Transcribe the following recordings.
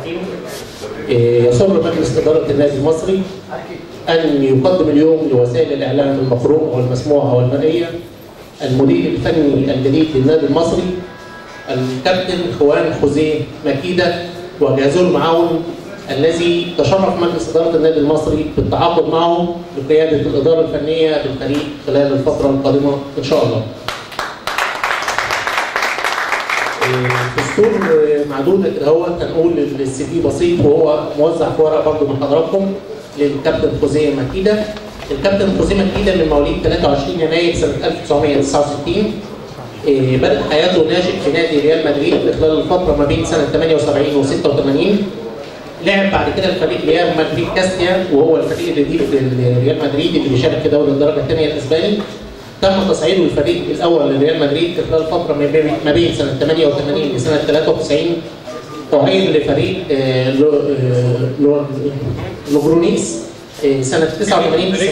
الرحيم. يسر مجلس إدارة النادي المصري أن يقدم اليوم لوسائل الإعلام المقروءة والمسموعة والمرئية المدير الفني الجديد للنادي المصري الكابتن خوان خوزيه مكيدة وجهازه المعاون الذي تشرف مجلس إدارة النادي المصري بالتعاقد معه لقيادة الإدارة الفنية للفريق خلال الفترة القادمة إن شاء الله. دستور معدودة كده هو هنقول السي في بسيط وهو موزع في ورقة برضه من حضراتكم للكابتن خوزيه مكيدة. الكابتن خوزيه مكيدة من مواليد 23 يناير سنة 1969. بدأ حياته ناشئ في نادي ريال مدريد خلال الفترة ما بين سنة 78 و 86. لعب بعد كده الفريق ريال مدريد كاستيا وهو الفريق الجديد لريال مدريد اللي بيشارك في دوري الدرجة الثانية الإسباني. تم تصعيده الفريق الأول لريال مدريد خلال فترة ما بين سنة 88 لسنة 93. أعيد لفريق لوجرونيس سنة 89 90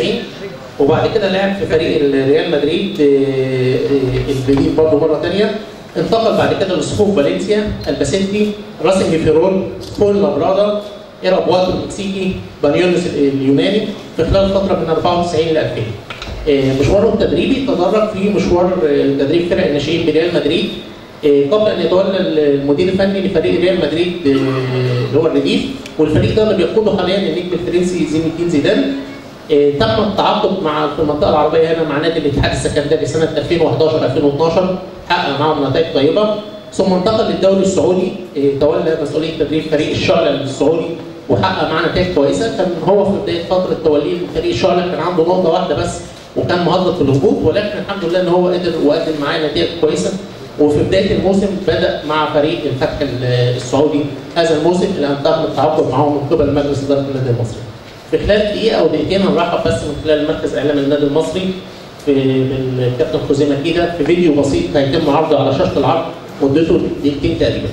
وبعد كده لعب في فريق ريال مدريد الجديد برضه مرة ثانية. انتقل بعد كده لصفوف فالنسيا، الباسينتي، راسنج فيرول، فول لابرادا، إيرابواتو المكسيكي، بانيونس اليوناني في خلال فترة من 94 ل 2000. مشواره التدريبي تدرج في مشوار تدريب فرق الناشئين بريال مدريد قبل ان يتولى المدير الفني لفريق ريال مدريد اللي هو الرديف، والفريق ده اللي بيقوده حاليا النجم الفرنسي زين الدين زيدان. تم التعاقد في المنطقه العربيه هنا مع نادي الاتحاد السكندري سنه 2011 2012 حقق معهم نتائج طيبه، ثم انتقل للدوري السعودي تولى مسؤوليه تدريب فريق الشعلة السعودي وحقق معاه نتائج كويسه. كان هو في بدايه فتره توليه فريق الشعلة كان عنده نقطه واحده بس وكان مهدد في الهبوط، ولكن الحمد لله ان هو قدر وقدم معاه نتائج كويسه. وفي بدايه الموسم بدا مع فريق الفتح السعودي هذا الموسم اللي تم التعاقد معه من قبل مجلس اداره النادي المصري. في خلال دقيقه او دقيقتين هنرحب بس من خلال مركز اعلام النادي المصري بالكابتن خوزيه مكيدة في فيديو بسيط هيتم عرضه على شاشه العرض مدته دقيقتين تقريبا.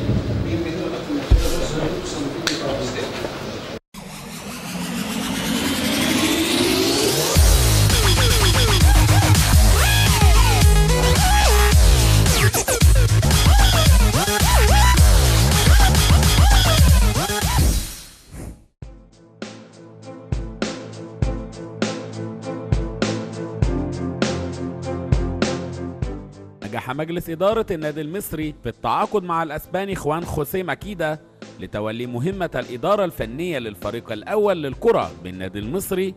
نجح مجلس إدارة النادي المصري في التعاقد مع الأسباني خوان خوزيه مكيدة لتولي مهمة الإدارة الفنية للفريق الأول للكرة بالنادي المصري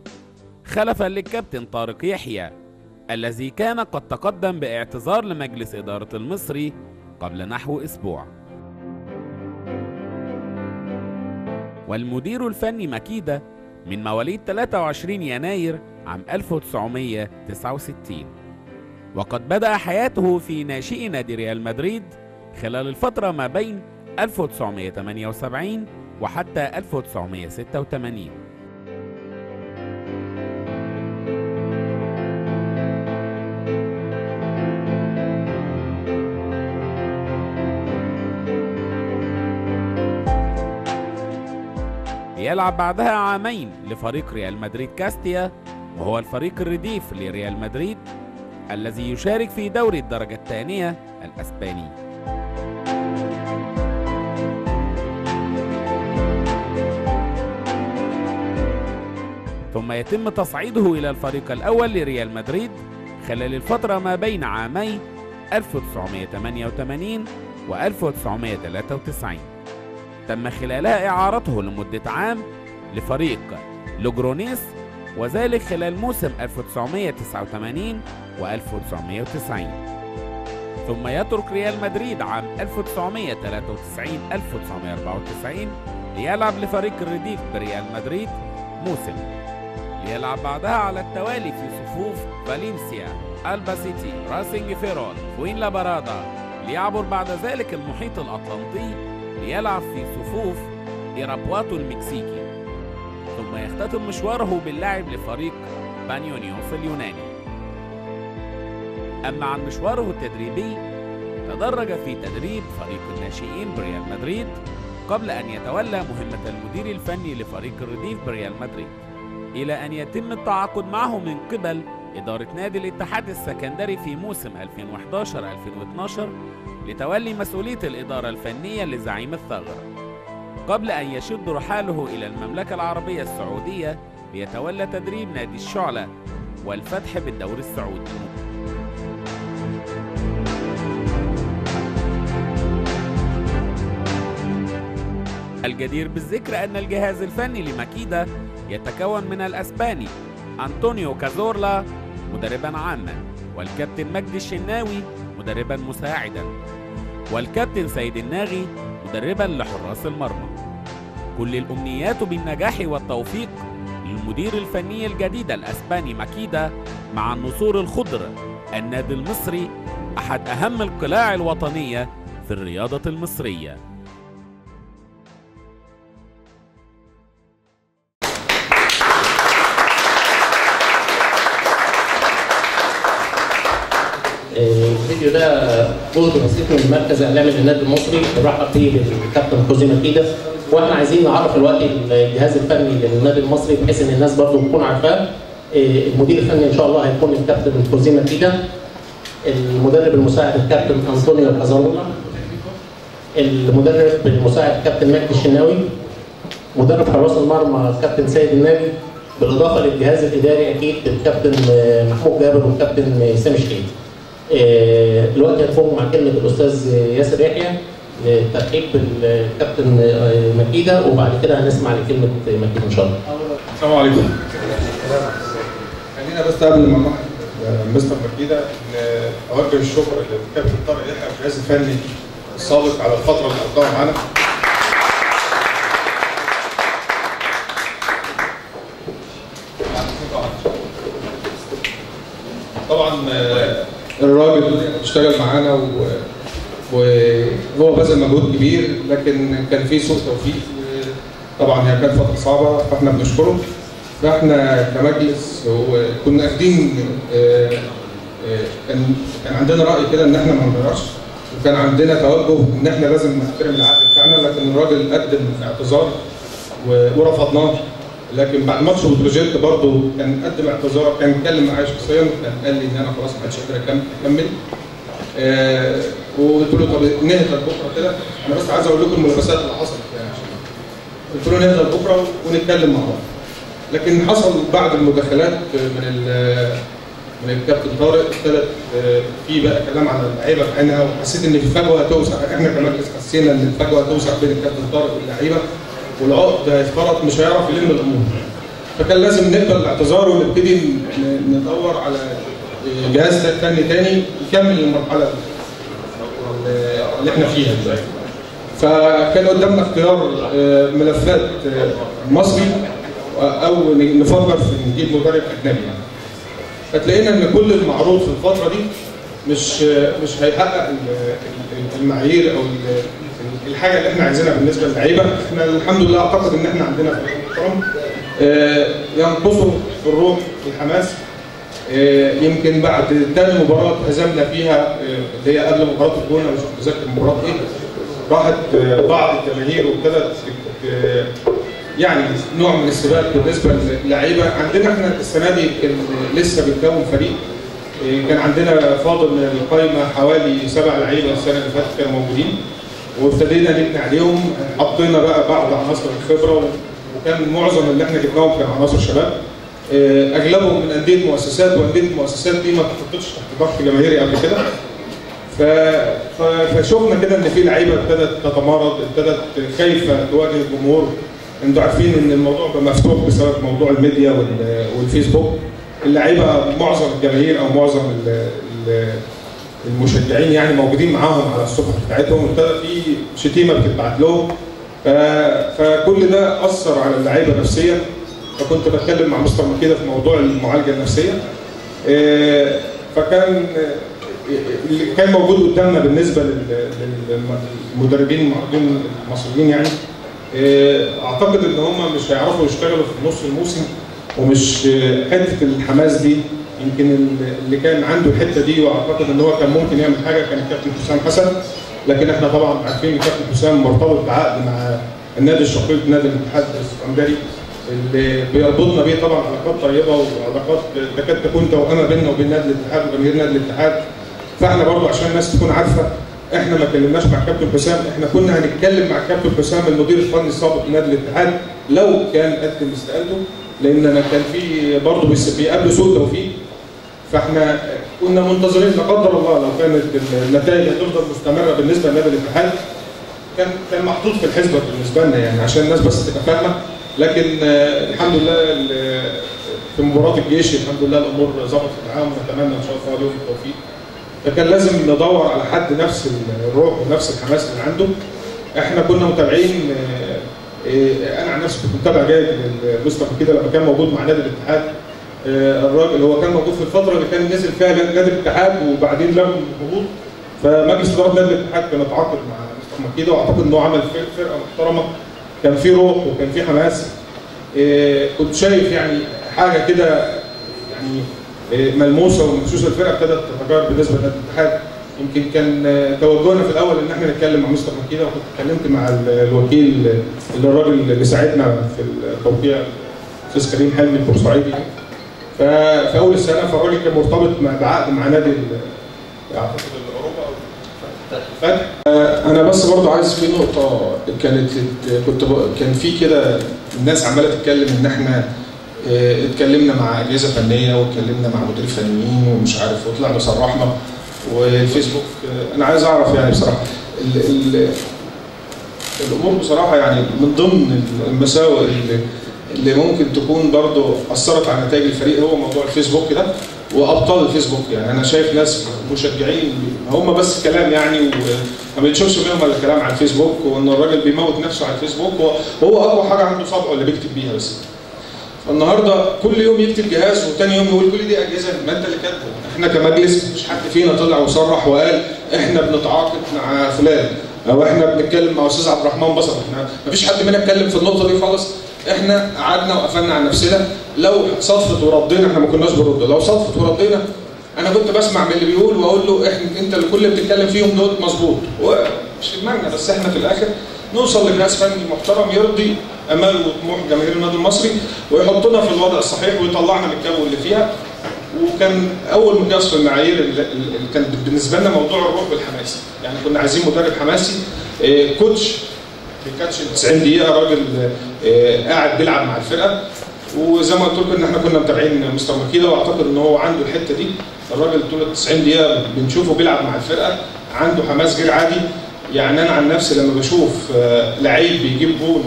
خلفا للكابتن طارق يحيى الذي كان قد تقدم باعتذار لمجلس إدارة المصري قبل نحو أسبوع. والمدير الفني مكيدة من مواليد 23 يناير عام 1969، وقد بدأ حياته في ناشئي نادي ريال مدريد خلال الفترة ما بين 1978 وحتى 1986. يلعب بعدها عامين لفريق ريال مدريد كاستيا وهو الفريق الرديف لريال مدريد الذي يشارك في دوري الدرجة الثانية الأسباني. ثم يتم تصعيده إلى الفريق الأول لريال مدريد خلال الفترة ما بين عامي 1988 و 1993. تم خلالها إعارته لمدة عام لفريق لوجرونيس وذلك خلال موسم 1989 و 1990. ثم يترك ريال مدريد عام 1993 1994 ليلعب لفريق الرديف بريال مدريد موسم، ليلعب بعدها على التوالي في صفوف فالنسيا، الباسيتي، راسنج فيرول، فوين لابرادا، ليعبر بعد ذلك المحيط الأطلنطي ليلعب في صفوف إيرابواتو المكسيكي، ثم يختتم مشواره باللعب لفريق بانيونيوس اليوناني. أما عن مشواره التدريبي تدرج في تدريب فريق الناشئين بريال مدريد قبل أن يتولى مهمة المدير الفني لفريق الرديف بريال مدريد، إلى أن يتم التعاقد معه من قبل إدارة نادي الاتحاد السكندري في موسم 2011-2012 لتولي مسؤولية الإدارة الفنية لزعيم الثغر. قبل أن يشد رحاله إلى المملكة العربية السعودية ليتولى تدريب نادي الشعلة والفتح بالدوري السعودي. الجدير بالذكر أن الجهاز الفني لماكيدا يتكون من الأسباني أنطونيو كازورلا مدربا عاما، والكابتن مجدي الشناوي مدربا مساعدا، والكابتن سيد الناغي مدربا لحراس المرمى. كل الأمنيات بالنجاح والتوفيق للمدير الفني الجديد الأسباني ماكيدا مع النسور الخضر، النادي المصري أحد أهم القلاع الوطنية في الرياضة المصرية. الفيديو ده جهد بسيط من المركز الاعلامي للنادي المصري برحب فيه بالكابتن خوسيه ماكيدا، واحنا عايزين نعرف دلوقتي الجهاز الفني للنادي المصري بحيث ان الناس برضه تكون عارفاه. المدير الفني ان شاء الله هيكون الكابتن خوسيه ماكيدا، المدرب المساعد الكابتن انطونيو كازورولا، المدرب المساعد الكابتن مجدي الشناوي، مدرب حراس المرمى الكابتن سيد الناغي، بالاضافه للجهاز الاداري اكيد الكابتن محمود جابر والكابتن سامي شكيل. دلوقتي هتكون مع كلمه الاستاذ ياسر يحيى للترحيب بالكابتن ماكيدا، وبعد كده هنسمع لكلمه ماكيدا ان شاء الله. السلام عليكم. خلينا بس قبل ما نروح مستر ماكيدا اوجه الشكر للكابتن طارق يحيى الجهاز الفني السابق على الفتره اللي قضاها معانا. طبعا الراجل اشتغل معانا وهو بذل مجهود كبير، لكن كان في سوء توفيق. طبعا هي كانت فتره صعبه فاحنا بنشكره. فاحنا كمجلس كنا اخدين كان عندنا راي كده ان احنا ما نغيرش، وكان عندنا توجه ان احنا لازم نحترم العقد بتاعنا، لكن الراجل قدم اعتذار ورفضناه. لكن بعد ماتش بتروجيت برضه كان قدم اعتذار، كان اتكلم معايا شخصيا وكان قال لي ان انا خلاص ما عادش قادر اكمل. وقلت له طب نهدى بكره كده، انا بس عايز اقول لكم الملابسات اللي حصلت يعني. قلت له نهدى بكره ونتكلم مع بعض. لكن حصل بعض المداخلات من الكابتن طارق، ابتدت في بقى كلام على اللعيبه بعينها، وحسيت ان في فجوه توسع. احنا كمجلس حسينا ان الفجوه توسع بين الكابتن طارق واللعيبه، والعقد هيتفرط مش هيعرف يلم الامور. فكان لازم نقبل الاعتذار ونبتدي ندور على جهاز فني تاني يكمل المرحله اللي احنا فيها دلوقتي. فكان قدامنا اختيار ملفات مصري او نفكر في نجيب مدرب اجنبي. فتلاقينا ان كل المعروض في الفتره دي مش هيحقق المعايير او الحاجه اللي احنا عايزينها بالنسبه للعيبه. احنا الحمد لله اعتقد ان احنا عندنا فريق محترم ينقصه الروح والحماس. يمكن بعد ثاني مباراه هزمنا فيها اللي هي قبل مباراه الجونه، مش متذكر المباراه ايه، راحت بعض الجماهير وابتدت يعني نوع من السباق بالنسبه للعيبه. عندنا احنا السنه دي لسه بنكون فريق، كان عندنا فاضل من القائمه حوالي 7 لعيبه السنه اللي فاتت كانوا موجودين، وابتدينا نبني عليهم. حطينا بقى بعض عناصر الخبره، وكان معظم اللي احنا جبناهم كان عناصر شباب، اغلبهم من انديه مؤسسات، وانديه المؤسسات دي ما اتحطتش تحت ضغط جماهيري قبل كده. فشفنا كده ان في لعيبه ابتدت تتمرد، ابتدت خايفه تواجه الجمهور. انتوا عارفين ان الموضوع بقى مفتوح بسبب موضوع الميديا والفيسبوك. اللعيبه معظم الجماهير او معظم المشجعين يعني موجودين معاهم على الصفحه بتاعتهم، ابتدى في شتيمه بتتبعت لهم. فكل ده اثر على اللعيبه نفسيا. فكنت بتكلم مع مستر ماكيدا في موضوع المعالجه النفسيه. فكان اللي كان موجود قدامنا بالنسبه للمدربين المعارضين المصريين يعني اعتقد ان هم مش هيعرفوا يشتغلوا في نص الموسم، ومش حته الحماس دي. يمكن اللي كان عنده الحته دي واعتقد ان هو كان ممكن يعمل حاجه كان الكابتن حسام حسن، لكن احنا طبعا عارفين ان الكابتن حسام مرتبط بعقد مع النادي الشقيق نادي الاتحاد السكندري اللي بيربطنا بيه طبعا علاقات طيبه وعلاقات تكاد تكون توأمه بيننا وبين نادي الاتحاد وجماهير نادي الاتحاد. فاحنا برضه عشان الناس تكون عارفه احنا ما كلمناش مع كابتن حسام، احنا كنا هنتكلم مع كابتن حسام المدير الفني السابق لنادي الاتحاد لو كان قدم استقالته، لان انا كان في برضه بيقابله سوء توفيق. فاحنا كنا منتظرين لا قدر الله لو كانت النتائج هتفضل مستمره بالنسبه لنادي الاتحاد كان محطوط في الحسبه بالنسبه لنا يعني عشان الناس بس تبقى فاهمه. لكن الحمد لله في مباراه الجيش الحمد لله الامور ظبطت معاهم، ونتمنى ان شاء الله لهم التوفيق. فكان لازم ندور على حد نفس الروح ونفس الحماس اللي عنده. احنا كنا متابعين، انا عن نفسي كنت متابع جيد لمستر كده لما كان موجود مع نادي الاتحاد. الراجل هو كان موجود في الفتره اللي كان نزل فيها نادي الاتحاد وبعدين لغوا الهبوط، فمجلس اداره نادي الاتحاد كان اتعاقد مع مستر مكيده، واعتقد ان هو عمل فرقه محترمه، كان في روح وكان في حماس. كنت شايف يعني حاجه كده يعني ملموسه ومحسوسه. الفرقه ابتدت تتغير بالنسبه لنادي الاتحاد. يمكن كان توجهنا في الاول ان احنا نتكلم مع مستر مكيده، وكنت اتكلمت مع الوكيل اللي الراجل اللي ساعدنا في التوقيع الاستاذ كريم حلمي البورسعيدي في اول السنه. فالراجل كان مرتبط بعقد مع نادي اعتقد اوروبا او فتح. انا بس برضه عايز في نقطه كان في كده الناس عماله تتكلم ان احنا اتكلمنا مع اجهزه فنيه واتكلمنا مع مدير فنيين ومش عارف وطلعنا صرحنا والفيسبوك. انا عايز اعرف يعني بصراحه الامور بصراحه يعني من ضمن المساوئ اللي ممكن تكون برضه اثرت على نتائج الفريق هو موضوع الفيسبوك ده وابطال الفيسبوك. يعني انا شايف ناس مشجعين هم بس كلام يعني وما بنشوفش منهم الا الكلام على الفيسبوك، وان الراجل بيموت نفسه على الفيسبوك وهو اقوى حاجه عنده صبعه اللي بيكتب بيها بس. النهارده كل يوم يكتب جهاز وثاني يوم يقول كل دي اجهزه ما انت اللي كاتبه. احنا كمجلس مش حد فينا طلع وصرح وقال احنا بنتعاقد مع فلان او احنا بنتكلم مع استاذ عبد الرحمن بصر. احنا ما فيش حد منا اتكلم في النقطه دي خالص. احنا قعدنا وقفلنا على نفسنا. لو صدفت وردينا احنا ما كناش بنرد، لو صدفت وردينا انا كنت بسمع من اللي بيقول واقول له انت اللي كل اللي بتتكلم فيهم دول مظبوط ومش في دماغنا. بس احنا في الاخر نوصل لجهاز فني محترم يرضي امال وطموح جماهير النادي المصري ويحطنا في الوضع الصحيح ويطلعنا من الجو اللي فيها. وكان اول مقياس في المعايير اللي كان بالنسبه لنا موضوع الروح والحماسي. يعني كنا عايزين مدرب حماسي، كوتش بيكاتش 90 دقيقه، راجل قاعد بيلعب مع الفرقه. وزي ما قلت لكم ان احنا كنا متابعين مستر مكيده واعتقد ان هو عنده الحته دي. الراجل طول 90 دقيقه بنشوفه بيلعب مع الفرقه، عنده حماس غير عادي. يعني انا عن نفسي لما بشوف لعيب بيجيب جول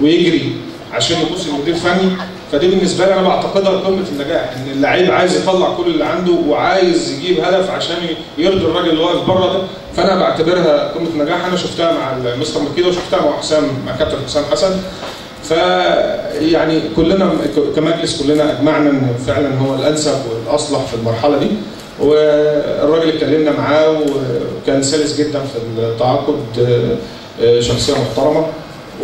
ويجري عشان يبص للمدير الفني، فدي بالنسبه لي انا بعتقدها قمه النجاح. ان اللعيب عايز يطلع كل اللي عنده وعايز يجيب هدف عشان يرضي الراجل اللي واقف بره ده. فانا بعتبرها قمه النجاح. انا شفتها مع مستر مكيده وشفتها مع كابتن حسام حسن. فيعني كلنا كمجلس كلنا اجمعنا ان فعلا هو الانسب والاصلح في المرحله دي. والراجل اتكلمنا معاه وكان سلس جدا في التعاقد، شخصيه محترمه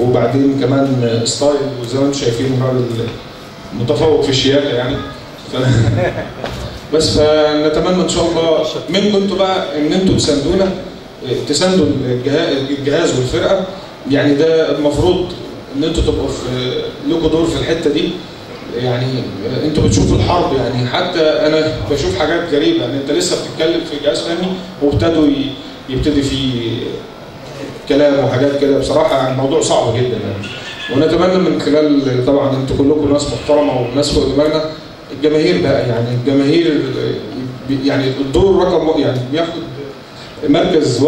وبعدين كمان ستايل وزي ما انتم شايفين الراجل متفوق في الشياكه يعني. بس فنتمنى ان شاء الله منكم انتم بقى ان انتم تساندوا الجهاز والفرقه. يعني ده المفروض ان انتم تبقوا لكم دور في الحته دي. يعني انتوا بتشوفوا الحرب، يعني حتى انا بشوف حاجات غريبه. يعني انت لسه بتتكلم في جهاز فني وابتدوا يبتدي فيه كلام وحاجات كده. بصراحه الموضوع صعب جدا يعني. ونتمنى من خلال طبعا انتوا كلكم ناس محترمه وناس فوق دماغنا، الجماهير بقى يعني الجماهير يعني الدور رقم يعني بياخد مركز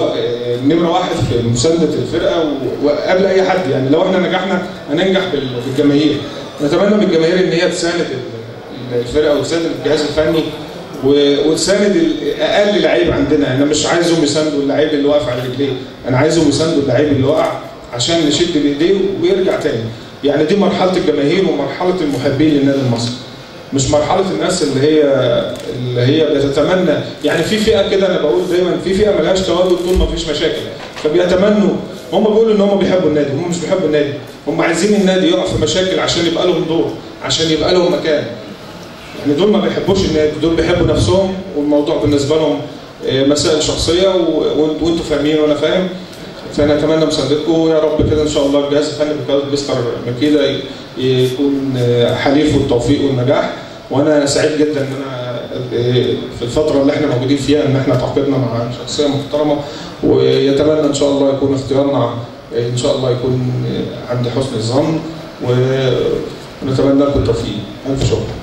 نمره واحد في مسانده الفرقه وقبل اي حد. يعني لو احنا نجحنا هننجح بالجماهير. نتمنى من الجماهير ان هي تساند الفرقه وتساند الجهاز الفني وتساند اقل لعيب عندنا. انا مش عايزهم يساندوا اللعيب اللي واقف على رجليه، انا عايزهم يساندوا اللعيب اللي وقع عشان نشد بايديه ويرجع تاني. يعني دي مرحله الجماهير ومرحله المحبين للنادي المصري، مش مرحله الناس اللي هي بتتمنى. يعني في فئه كده انا بقول دايما في فئه ملهاش تواجد طول ما فيش مشاكل، فبيتمنوا. هم بيقولوا ان هم بيحبوا النادي، هم مش بيحبوا النادي، هم عايزين النادي يقع في مشاكل عشان يبقى لهم دور، عشان يبقى لهم مكان. يعني دول ما بيحبوش النادي، دول بيحبوا نفسهم والموضوع بالنسبه لهم مسائل شخصيه وانتوا فاهمين وانا فاهم. فانا اتمنى مساندتكم ويا رب كده ان شاء الله الجهاز الفني بقياده مستر مكيده يكون حليف التوفيق والنجاح. وانا سعيد جدا ان انا في الفتره اللي احنا موجودين فيها ان احنا تعاقدنا مع شخصيه محترمه، ويتمنى ان شاء الله يكون اختيارنا ان شاء الله يكون عند حسن الظن، ونتمنى لكم التوفيق. الف شكر.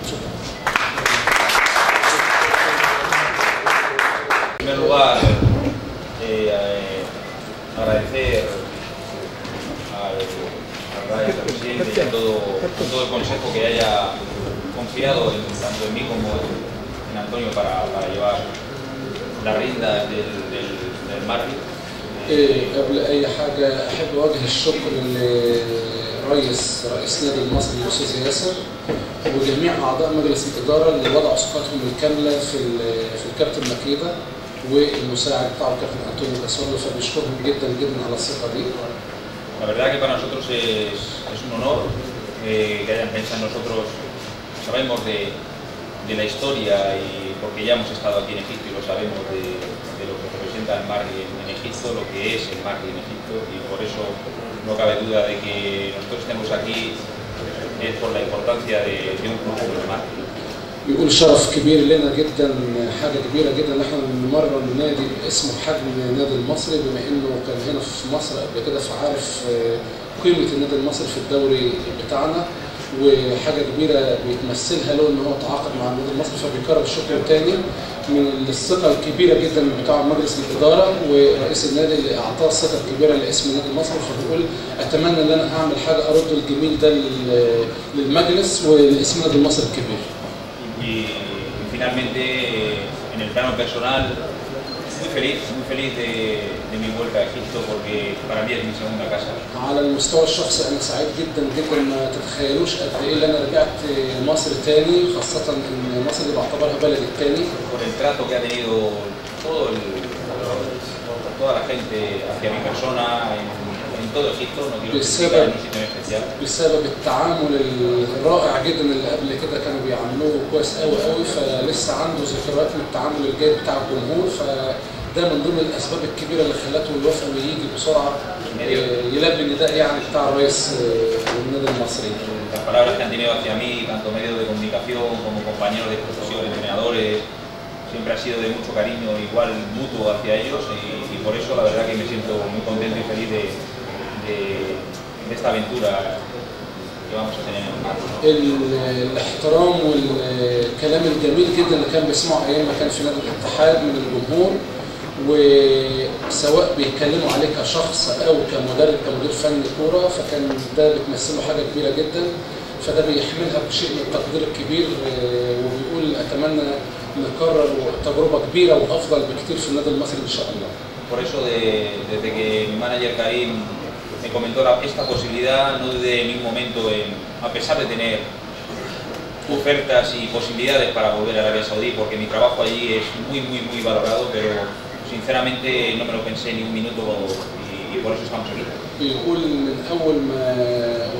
Agradecer al presidente y a todo el consejo que haya confiado tanto en mí como en Antonio para llevar la rienda del marketing. قبل أي حاجة أحب أوجه الشكر لرئيس نادي المصري الأستاذ ياسر وجميع أعضاء مجلس الإدارة اللي وضعوا ثقتهم الكاملة في الكابتن مكيدة والمساعد بتاعه الكابتن أنطونيو كاسولو، فبشكرهم جدا جدا على الثقة دي. La verdad que para nosotros es un honor que hayan pensado en nosotros. Sabemos de la historia y porque ya hemos estado aquí en Egipto y lo sabemos de lo que representa el marketing en Egipto, lo que es el marketing en Egipto, y por eso no cabe duda de que nosotros estemos aquí es por la importancia de un club como el marketing. بيقول شرف كبير لنا جدا، حاجه كبيره جدا ان احنا نمرن نادي باسمه بحجم النادي المصري، بما انه كان هنا في مصر قبل كده فعارف قيمه النادي المصري في الدوري بتاعنا، وحاجه كبيره بيتمثلها له ان هو تعاقد مع النادي المصري، فبيكرر الشكر تاني من الثقه الكبيره جدا بتاع مجلس الاداره ورئيس النادي اللي اعطاه الثقه الكبيره لاسم النادي المصري. فبيقول اتمنى ان انا اعمل حاجه ارد الجميل ده للمجلس ولاسم النادي المصري الكبير. Y finalmente, en el plano personal, muy feliz de mi vuelta a Egipto porque para mí es mi segunda casa. على المستوى الشخصي أنا سعيد جدا جدا، ما تتخيلوش قد إيه اللي أنا رجعت مصر تاني، خاصة إن مصر دي بعتبرها بلدي التاني. Por el trato que ha tenido toda la gente hacia mi persona en todo Egipto, no quiero criticar en un sitio en especial. بسبب التعامل الرائع جدا اللي قبل كده كانوا بيعاملوه كويس قوي قوي، فلسه عنده ذكريات من التعامل الجيد بتاع الجمهور، فده من ضمن الاسباب الكبيره اللي خلته يوافق ويجي بسرعه يلبي النداء يعني بتاع رئيس النادي المصري. Las palabras que han tenido hacia mí, tanto medios de comunicación como compañeros de profesión, entrenadores, siempre ha sido de mucho cariño igual mutuo hacia ellos, y por eso la verdad que me siento muy contento y feliz de esta aventura que vamos a tener en el marco. الاحترام والكلام الجميل جدا اللي كان بيسمعه ايام ما كان في نادي الاتحاد من الجمهور، وسواء بيتكلموا عليه كشخص او كمدير فني كوره، فكان ده بتمثله حاجه كبيره جدا، فده بيحملها بشيء من التقدير الكبير، وبيقول اتمنى نكرر تجربه كبيره وافضل بكتير في النادي المصري ان شاء الله. Por eso desde que mi manager Karim me comentó esta posibilidad, no dudé en ningún momento a pesar de tener ofertas y posibilidades para volver a Arabia Saudí, porque mi trabajo allí es muy valorado, pero sinceramente no me lo pensé ni un minuto y por eso estamos aquí. بيقول من اول ما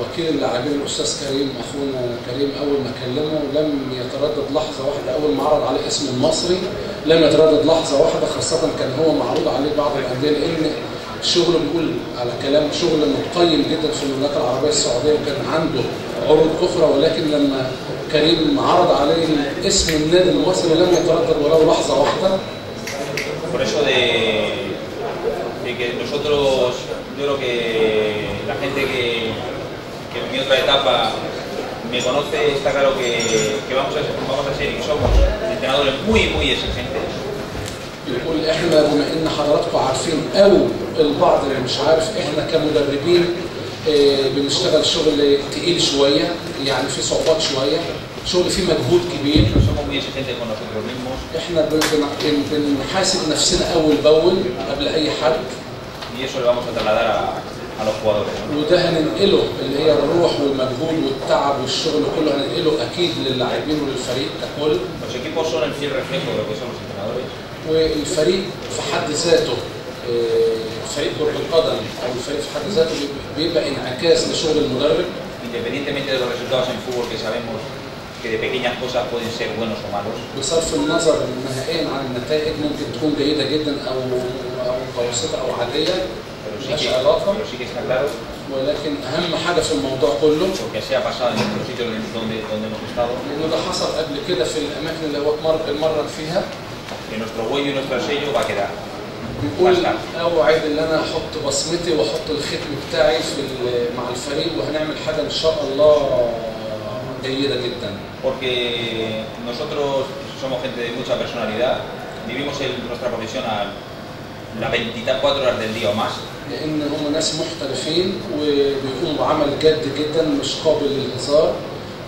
وكيل اللاعبين الاستاذ كريم اخونا كريم اول ما كلمه لم يتردد لحظه واحده، اول ما عرض عليه اسم المصري لم يتردد لحظه واحده، خاصه كان هو معروض عليه بعض الانديه، لان شغله بيقول على كلام شغل متقيم جدا في المملكه العربيه السعوديه، وكان عنده عروض اخرى، ولكن لما كريم عرض عليه اسم النادي المصري لم يتردد ولو لحظه واحده. Por eso de que nosotros, yo creo que la gente que en mi otra etapa me conoce, está claro que vamos a ser y somos entrenadores muy exigentes. يقول احنا بما ان حضراتكم عارفين او البعض اللي مش عارف، احنا كمدربين بنشتغل شغل تقيل شويه، يعني في صعوبات شويه، شغل فيه مجهود كبير. احنا بنحاسب نفسنا اول باول قبل اي حد. وده هننقله اللي هي الروح والمجهود والتعب والشغل كله هننقله اكيد للاعبين وللفريق ككل. والفريق في حد ذاته فريق كرة القدم او الفريق في حد ذاته بيبقى انعكاس لشغل المدرب. Independientemente de los resultados en fútbol que sabemos que de pequeñas cosas pueden ser buenos o malos. بصرف النظر نهائيا عن النتائج ممكن تكون جيدة جدا او متوسطة او عادية ملهاش علاقة. ولكن اهم حاجه في الموضوع كله porque así ha pasado en otros sitios donde hemos estado, لانه ده حصل قبل كده في الاماكن اللي هو اتمرن فيها. que nuestro huello y nuestro sello va a quedar. بيقول اوعد ان انا احط بصمتي واحط الختم بتاعي مع الفريق، وهنعمل حاجه ان شاء الله جيده جدا. Porque nosotros somos gente de mucha personalidad, vivimos nuestra profesión a las 24 horas del día o más. لان هم ناس محترفين وبيقوموا بعمل جد جدا مش قابل للهزار،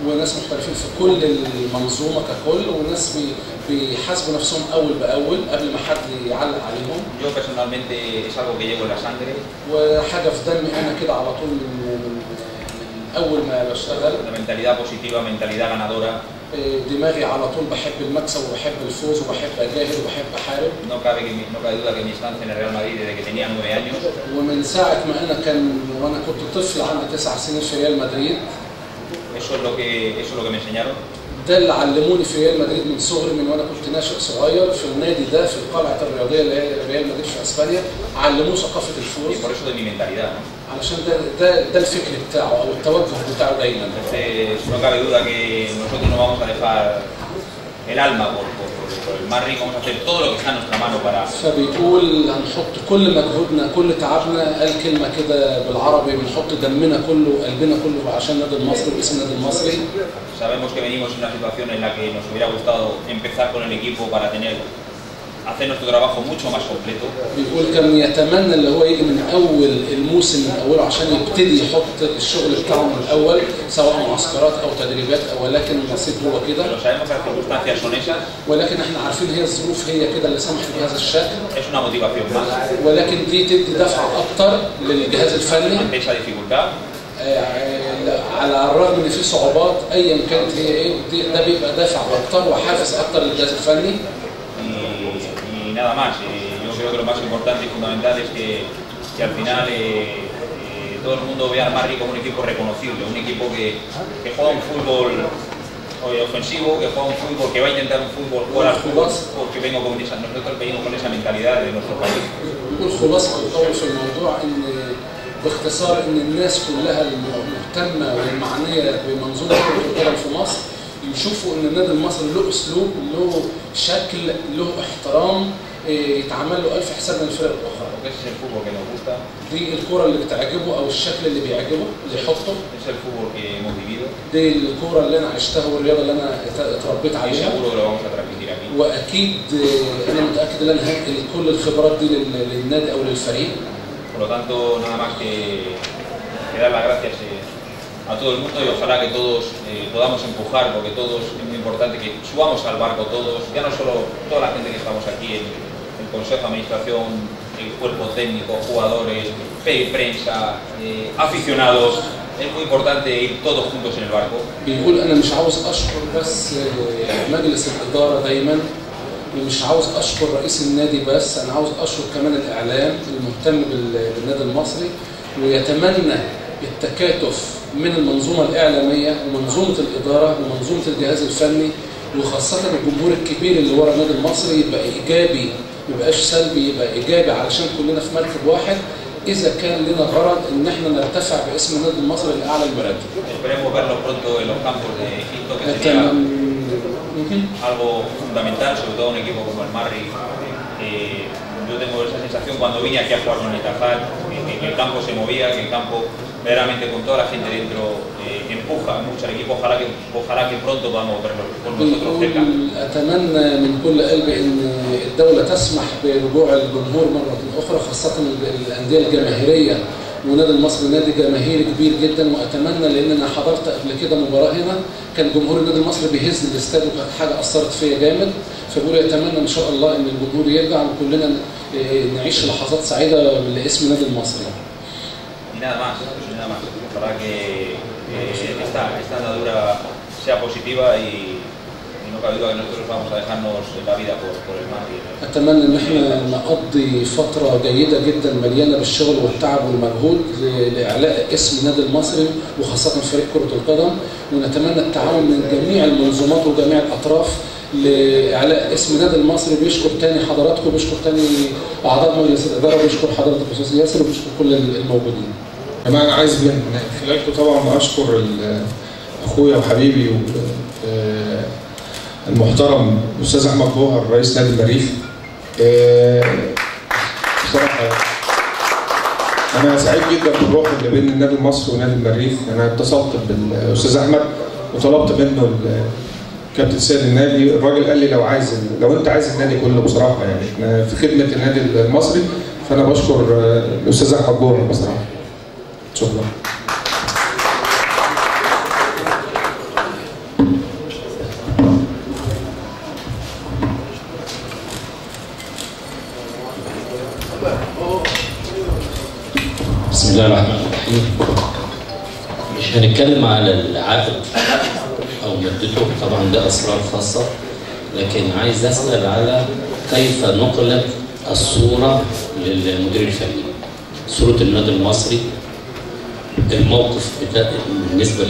وناس محترفين في كل المنظومه ككل، وناس بيحاسبوا نفسهم اول باول قبل ما حد يعلق عليهم. Yo personalmente es algo que llevo en la sangre. وحاجه في دمي انا كده على طول من اول ما بشتغل. Una mentalidad positiva, mentalidad ganadora. دماغي على طول بحب المكسب وبحب الفوز وبحب اجاهد وبحب احارب. No cabe duda que mi estancia en el Real Madrid desde que tenía 9 años. ومن ساعه ما وانا كنت طفل عندي 9 سنين في ريال مدريد. Eso es lo que me enseñaron. ده اللي علموني في ريال مدريد من صغري، من وانا كنت ناشئ صغير في النادي ده في القلعه الرياضيه اللي هي ريال مدريد في اسبانيا، علموه ثقافه الفوز. Y por eso de mi mentalidad, ¿no? علشان ده الفكر بتاعه او التوجه بتاعه دايما. Entonces, no cabe duda que nosotros no vamos a dejar el alma por el Madrid, vamos a hacer todo lo que está en nuestra mano para. فبيقول هنحط كل مجهودنا كل تعبنا، قال كلمه كده بالعربي، بنحط دمنا كله قلبنا كله عشان النادي المصري باسم النادي المصري. Sabemos que venimos en una situación en la que nos hubiera gustado empezar con el equipo para hacer nuestro trabajo mucho más completo. بيقول كان يتمنى اللي هو يجي من اول الموسم من اوله عشان يبتدي يحط الشغل بتاعه من الاول، سواء معسكرات او تدريبات، ولكن النصيب هو كده. Pero sabemos que las circunstancias son esas. ولكن احنا عارفين هي الظروف هي كده اللي سمحت بهذا الشكل. Es una motivación más. ولكن دي تدي دفعه اكتر للجهاز الفني. Ante esa dificultad. على الرغم ان في صعوبات ايا كانت هي ايه، ده بيبقى دافع اكتر وحافز اكتر للجهاز الفني. Y nada más, yo creo que lo más importante y fundamental es que al final todo el mundo vea al Madrid como un equipo reconocible, un equipo que juega un fútbol ofensivo, que juega un fútbol, que va a intentar un fútbol jugar al fútbol, porque nosotros venimos con esa mentalidad de nuestro país. والخلاصه القول في الموضوع ان باختصار ان الناس كلها المهتمه والمعنيه بمنظومه كره القدم في مصر يشوفوا ان النادي المصري له اسلوب، له شكل، له احترام، يتعمل له الف حساب من الفرق الاخرى. دي الكوره اللي بتعجبه او الشكل اللي بيعجبه اللي يحطه. دي الكوره اللي انا عشتها والرياضه اللي انا اتربيت عليها. واكيد انا متاكد ان انا هنقل كل الخبرات دي للنادي او للفريق. Por lo tanto, nada más que dar las gracias a todo el mundo y ojalá que todos podamos empujar, porque todos es muy importante que subamos al barco todos, ya no solo toda la gente que estamos aquí, el Consejo de Administración, el cuerpo técnico, jugadores, prensa, aficionados, es muy importante ir todos juntos en el barco. بيقول أنا مش عاوز أشكر بس مجلس الإدارة دايما، ومش عاوز أشكر رئيس النادي بس، أنا عاوز أشكر كمان الإعلام المهتم بالنادي المصري، ويتمنى التكاتف من المنظومة الإعلامية ومنظومة الإدارة ومنظومة الجهاز الفني، وخاصة الجمهور الكبير اللي ورا النادي المصري يبقى إيجابي، ما يبقاش سلبي، يبقى إيجابي علشان كلنا في مركب واحد، إذا كان لنا غرض إن إحنا نرتفع باسم النادي المصري لأعلى المراتب. Esperemos verlo pronto en los campos de Egipto, que sería algo fundamental, sobre todo un equipo como el Madrid. Yo tengo esa sensación cuando vine aquí a jugar con el Itajal, que el campo se movía, que el campo verdaderamente con toda la gente dentro empuja mucho al equipo. Ojalá que pronto podamos verlo con nosotros cerca. أتمنى من كل قلبي إن الدولة تسمح برجوع الجمهور مرة أخرى، خاصة الأندية الجماهيرية، ونادي المصري نادي جماهيري كبير جدا، وأتمنى لأن أنا حضرت قبل كده مباراة هنا كان جمهور النادي المصري بيهز الاستاد وكانت حاجة أثرت فيا جامد، فبقول يتمنى إن شاء الله إن الجمهور يرجع وكلنا نعيش لحظات سعيدة لاسم النادي المصري. Y nada más. Ojalá que esta andadura sea positiva y no cabe duda que nosotros vamos a dejarnos la vida por el Madrid. أتمنى إن إحنا نقضي فترة جيدة جدا مليانة بالشغل والتعب والمجهود لإعلاء اسم النادي المصري وخاصة فريق كرة القدم، ونتمنى التعاون من جميع المنظومات وجميع الأطراف لإعلاء اسم النادي المصري. بيشكر تاني حضراتكم، بيشكر تاني أعضاء مجلس الإدارة، بيشكر حضرتك أستاذ ياسر، وبيشكر كل الموجودين. كمان انا عايز من خلالكم طبعا اشكر اخويا وحبيبي المحترم الاستاذ احمد جوهر رئيس نادي المريخ. بصراحه انا سعيد جدا بالروح اللي بين النادي المصري ونادي المريخ. انا اتصلت بالاستاذ احمد وطلبت منه كابتن سيد النادي. الراجل قال لي لو انت عايز النادي كله بصراحه، يعني احنا في خدمه النادي المصري. فانا بشكر الاستاذ احمد جوهر بصراحه. شكرا. بسم الله الرحمن الرحيم. مش هنتكلم على العقد او مدته، طبعا ده اسرار خاصه، لكن عايز اسال على كيف نقلت الصوره للمدير الفني، صوره النادي المصري، الموقف بالنسبه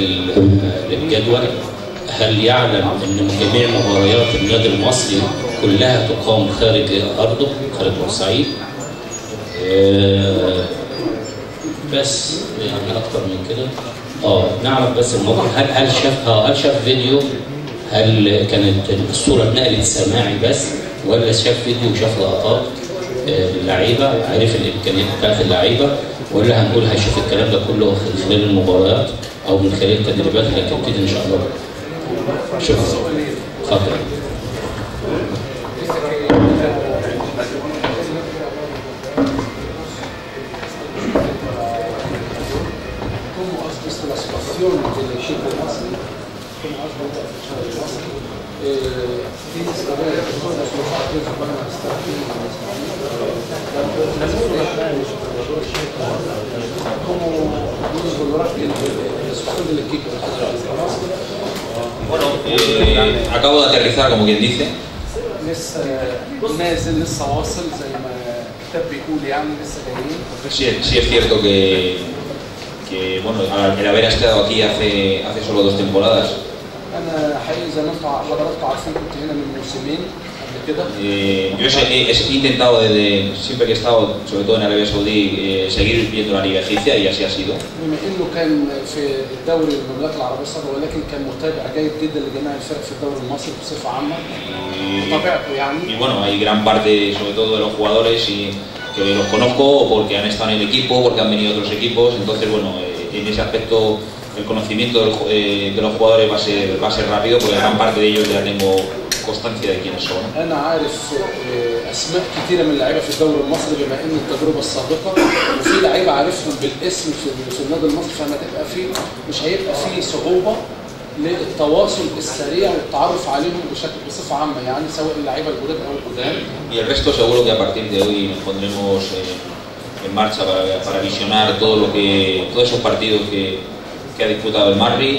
للجدول. هل يعلم ان جميع مباريات النادي المصري كلها تقام خارج ارضه، خارج بورسعيد؟ بس يعني اكتر من كده نعرف بس الموقف. هل شاف فيديو؟ هل كانت الصوره اتنقلت سماعي بس، ولا شاف فيديو وشاف لقطات اللعيبه، عرف الامكانيات بتاعت اللعيبه، ولا هنقول هيشوف الكلام ده كله خلال المباريات او من خلال التدريبات اللي هتبتدي ان شاء الله؟ شكرا. اتفضل. del equipo Masri, como has vuelto a fichar el Masri, tienes que ver todos los partidos que van a estar aquí en el ¿Cómo puedes valorar el resultado del equipo? Bueno, acabo de aterrizar, como quien dice. نازل لسه واصل زي ما الكتاب بيقول، يعني لسه جايين. Sí es cierto que bueno, el haber estado aquí hace solo 2 temporadas. أنا حقيقي زي ما حضراتكم عارفين كنت هنا من موسمين قبل كده. Yo he intentado siempre que he estado, sobre todo en Arabia Saudí, seguir viendo la Liga Egipcia y así ha sido. بما إنه كان في الدوري المملكة العربية السعودية، ولكن كان متابع جيد جدا لجميع الفرق في الدوري المصري بصفة عامة. طبيعته يعني. Y bueno, hay gran parte, sobre todo de los jugadores, que los conozco porque han estado en el equipo, porque han venido otros equipos. Entonces, bueno, en ese aspecto el conocimiento de los jugadores va a ser rápido, porque gran parte de ellos ya tengo constancia de quiénes son. أنا عارف أسماء كثيرة من اللعيبة في الدوري المصري بما إن التجربة السابقة، وفي لعيبة عارفهم بالاسم في النادي المصري، فما تبقى مش هيبقى في صعوبة للتواصل السريع والتعرف عليهم بصفة عامة، يعني سواء اللعيبة الجداد أو القدام. Y el resto seguro que a partir de hoy nos pondremos en marcha para visionar todos esos partidos que ha disputado el Marri,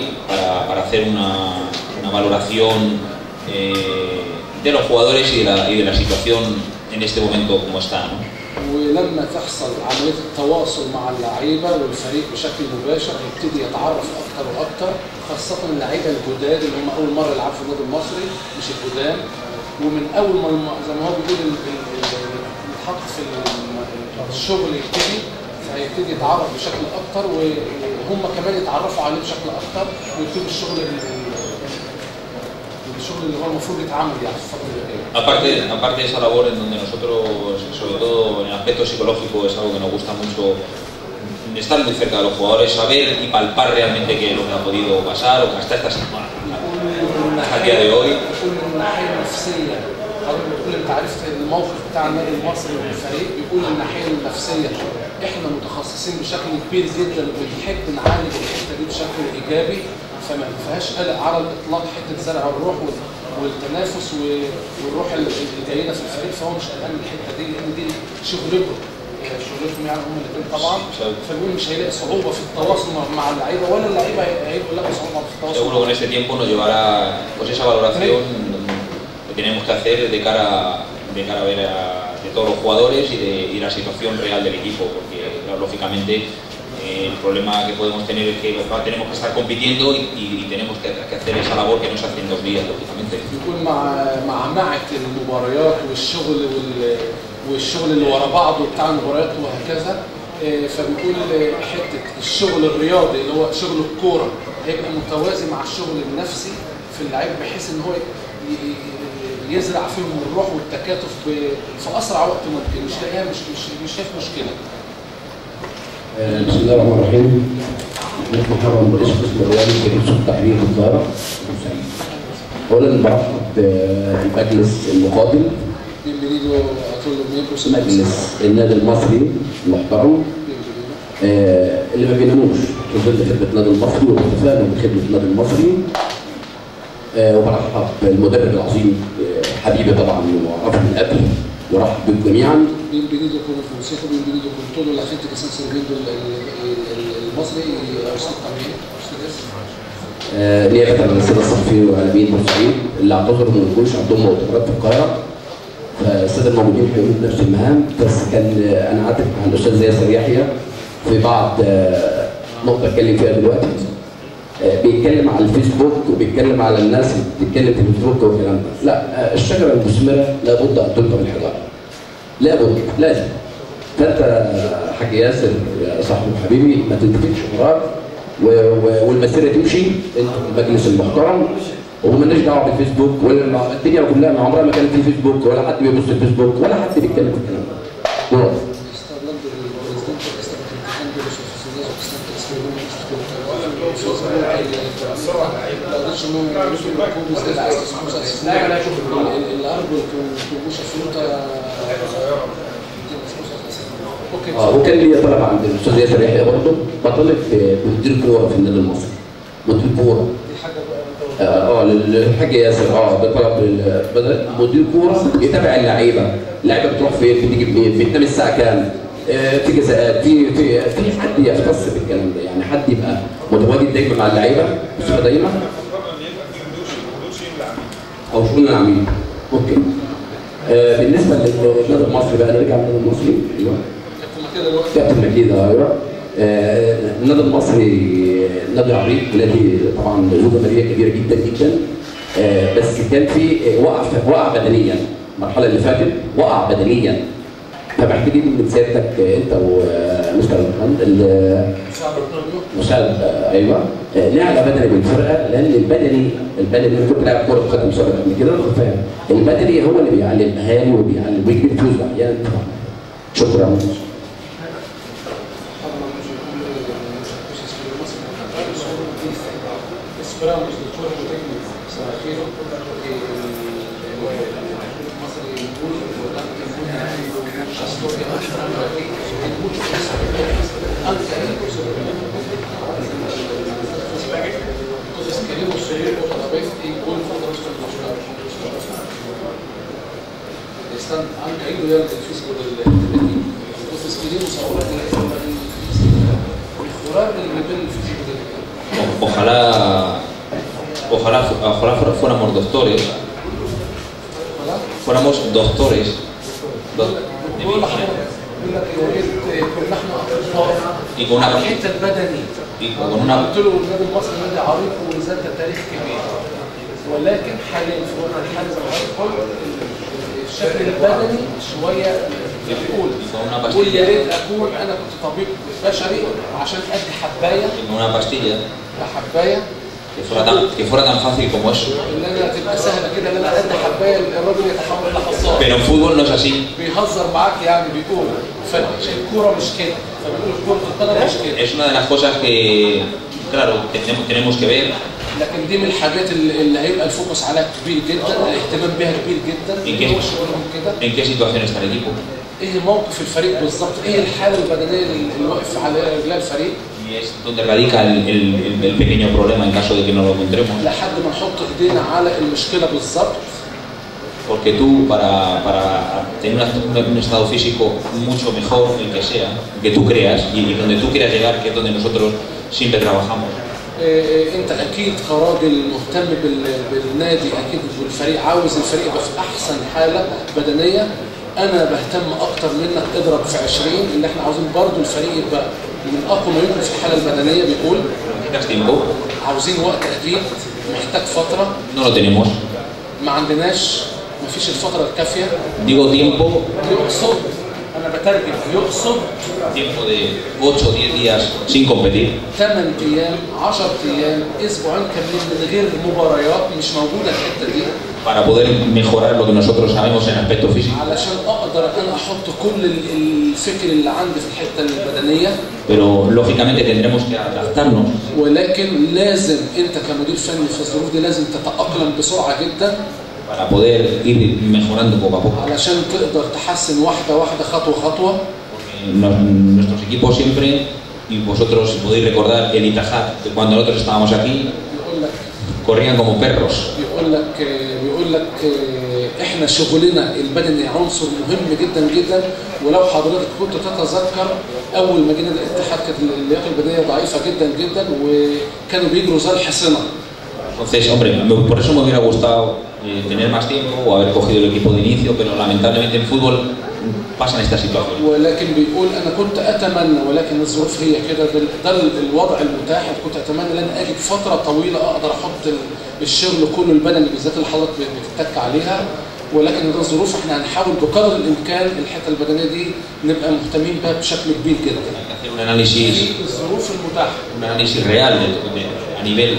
para hacer una valoración de los jugadores y de la situación en este momento como está, ¿no? ولما تحصل عملية التواصل مع اللعيبة والفريق بشكل مباشر هيبتدي يتعرف أكتر وأكتر، خاصة اللعيبة الجداد اللي هم أول مرة يلعبوا في النادي المصري مش القدام، ومن أول ما زي ما هو بيقول يتحط في الشغل يبتدي، فهيبتدي يتعرف بشكل أكتر وهم كمان يتعرفوا عليه بشكل أكتر، ويبتدي الشغل اللي هو المفروض يتعمل يعني في الفترة اللي جاية. Aparte de esa labor en donde nosotros, sobre todo en el aspecto psicológico, es algo que nos gusta mucho, estar muy cerca de los jugadores, saber y palpar realmente qué es lo que ha podido pasar o hasta esta semana, hasta el día de hoy. الناحية النفسية، حضرتك بتقول أنت عرفت الموقف بتاع النادي المصري والفريق، بيقول الناحية النفسية إحنا متخصصين بشكل كبير جدا وبنحب نعالج الحتة دي بشكل إيجابي، فما فيهاش قلق على الإطلاق حتة زرع الروح والتنافس والروح الجيدة في الفريق، فهو مش قلقان من الحتة دي لأن دي شغلتهم يعني هم الاثنين طبعا، فبيقول مش هيلاقي صعوبة في التواصل مع اللعيبة ولا اللعيبة هيبقوا يلاقوا صعوبة في التواصل. Seguro que en este tiempo nos llevará pues esa valoración que tenemos que hacer de cara a ver de todos los jugadores y la situación real del equipo, porque lógicamente el problema que podemos tener es que tenemos que estar compitiendo y tenemos que hacer esa labor que no se hace en 2 días, lógicamente. يكون مع معك المباريات والشغل اللي ورا بعضه بتاع المباريات وهكذا، فبيقول حته الشغل الرياضي اللي هو شغل الكوره هيبقى متوازي مع الشغل النفسي في اللعيب، بحيث ان هو يزرع فيهم الروح والتكاتف في اسرع وقت ممكن. مش لاقيها مش شايف مشكله. بسم الله الرحمن الرحيم. محمد رئيس قسم الرياضي في قسم التحرير في القاهره. اولا برحب بالمجلس المقابل، مجلس النادي المصري المحترم اللي ما بيناموش في ظل خدمه النادي المصري واتفاقنا بخدمه النادي المصري. وبرحب بالمدرب العظيم حبيبي طبعا وعرفه من قبل، ورحب بكم جميعا. Bienvenido como consejo, bienvenido con toda la gente que están sirviendo el Masri y a usted también, a ustedes. نيابه عن الساده الصحفيين واعلاميين بورسعيد اللي اعتذروا ما يكونش عندهم مؤتمرات في القاهره، فالساده الموجودين هيقوموا بنفس المهام. بس كان انا عاتب مع الاستاذ ياسر يحيى في بعض نقطه اتكلم فيها دلوقتي. بيتكلم على الفيسبوك وبيتكلم على الناس اللي بتتكلم في الفيسبوك والكلام ده. لا، الشجره المثمره لابد ان تلقى بالحجاره. لابد، لازم. فانت حاج ياسر يا صاحبي وحبيبي ما تنتفكش قرار والمسيره تمشي. انت في المجلس المحترم ومالناش دعوه بالفيسبوك ولا الدنيا كلها، ما عمرها ما كانت في فيسبوك ولا حد بيبص الفيسبوك ولا حد بيتكلم في الكلام ده. وكان لي طلب عند الاستاذ ياسر يحيى برضه، بطالب بمدير كوره في النادي المصري. مدير كوره للحاج ياسر. ده طلب مدير كوره يتابع اللعيبه بتروح فين، بتيجي منين، بتنام الساعه كام، في جزاءات، في حد يختص بالكلام ده، يعني حد يبقى متواجد دايما مع اللعيبه بصفه دايما او شؤون العميل. اوكي. بالنسبه للنادي المصري بقى، نرجع للنادي المصري. ايوه كابتن مكيد. ايوه النادي المصري نادي عريق، نادي طبعا له جماهيريه كبيره جدا جدا. بس كان في وقع بدنيا المرحله اللي فاتت، وقع بدنيا. فمحتاجين من سيادتك انت ومستر مساعد ايوه نعلى بدني بالفرقه، لان البدني انا كنت لاعب كوره قدم سابق قبل كده، فاهم. البدني هو اللي بيعلم الاهالي وبيعلم ويجيب فلوس احيانا. شكرا. Están, han caído ya del físico del Betis. Entonces queremos ahora mejorar el nivel físico del Betis. Ojalá fuéramos doctores. Fuéramos doctores. Y con una الحته البدني. قلت له النادي المصري نادي عريق وذات تاريخ كبير، ولكن حاليا في الوضع الحالي زي ما قلت الشكل البدني شويه بيقول يا ريت اكون انا كنت طبيب بشري عشان ادي حبايه. una pastilla. حبايه que fuera tan fácil como eso. ان انا تبقى سهله كده ان انا ادي حبايه الراجل يتحمل لحظات. Pero en fútbol no es así. بيهزر معاك يعني، بيقول فالكوره مش كده، فبيقول الكوره القدم مش كده. Es una de las cosas que claro tenemos que ver. لكن دي من الحاجات اللي هيبقى الفوكس عليها كبير جدا، الاهتمام بها كبير جدا. ¿En qué situación está el equipo? ايه موقف الفريق بالظبط؟ ايه الحاله البدنيه اللي واقف على رجلها الفريق؟ Y es donde radica el pequeño problema en caso de que no lo encontremos. لحد ما نحط ايدينا على المشكله بالظبط. Porque tú para tener un estado físico mucho mejor, el que sea, que tú creas y donde tú quieras llegar, que es donde nosotros siempre trabajamos. انت اكيد كراجل مهتم بالنادي، اكيد بالفريق، عاوز الفريق يبقى في احسن حاله بدنيه. انا بهتم اكتر منك اضرب في 20، اللي احنا عاوزين برضو الفريق يبقى من اقوى ما يمكن في الحاله البدنيه. بيقول عاوزين وقت اكيد، محتاج فتره. No lo tenemos. ما عندناش، ما فيش الفتره الكافيه. Digo tiempo. يقصد انا بترجم يقصد tiempo de 8 o 10 días sin competir 8 ايام 10 ايام اسبوعين كاملين من غير مباريات مش موجوده الحته دي para poder mejorar lo que nosotros sabemos en aspecto físico. علشان اقدر انا احط كل الفكر اللي عندي في الحته البدنيه. Pero lógicamente tendremos que adaptarnos. ولكن لازم انت كمدير فني في الظروف دي لازم تتاقلم بسرعه جدا. Para poder ir mejorando poco a poco. علشان تقدر تحسن واحده واحده خطوه خطوه. Nuestros equipos siempre y vosotros podéis recordar el Itajat cuando nosotros estábamos aquí. corrían como perros. بيقول لك احنا شغلنا البدني عنصر مهم جدا جدا ولو حضرتك كنت تتذكر اول ما جينا الاتحاد كانت اللياقه البدنيه ضعيفه جدا جدا وكانوا بيجروا زي الحصنه. Entonces, hombre, por eso me hubiera gustado tener más tiempo o haber cogido el equipo de inicio, pero lamentablemente en fútbol pasan estas situaciones. ولكن بيقول انا كنت اتمنى ولكن الظروف هي كده ده الوضع المتاح كنت اتمنى ان انا اجد فتره طويله اقدر احط الشغل كله البدني بالذات اللي حضرتك بتتك عليها ولكن ده الظروف احنا هنحاول بقدر الامكان الحته البدنيه دي نبقى مهتمين بها بشكل كبير جدا. un análisis الظروف المتاحه. un análisis real a nivel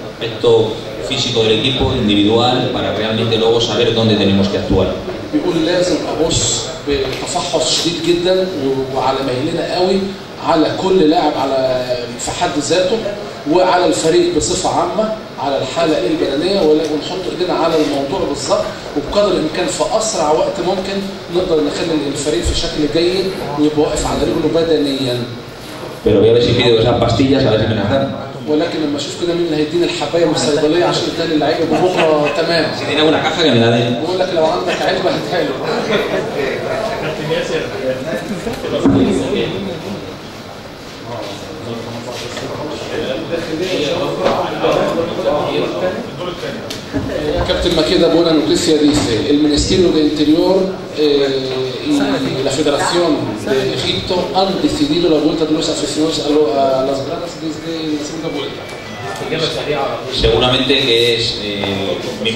aspecto físico del equipo individual para realmente luego saber dónde tenemos que actuar. بيقول لازم ابص بتفحص شديد جدا وعلى مهلنا قوي على كل لاعب على في حد ذاته وعلى الفريق بصفه عامه على الحاله البدنيه ونحط ايدينا على الموضوع بالظبط وبقدر الامكان في اسرع وقت ممكن نقدر نخلي الفريق في شكل جيد ويبقى واقف على رجله بدنيا. Pero voy a ver si pido esas pastillas a ver si me las dan. ولكن لما اشوف كده مين اللي هيديني الحبايه من الصيدليه عشان اداني اللعيبه بكره تمام. Si tiene una caja que me la den. بقول لك لو عندك علبه هاتها له. Captain Maqueda, buena noticia, dice, el Ministerio de Interior y la Federación de Egipto han decidido la vuelta de los aficionados a las gradas desde la segunda vuelta. Seguramente que es mi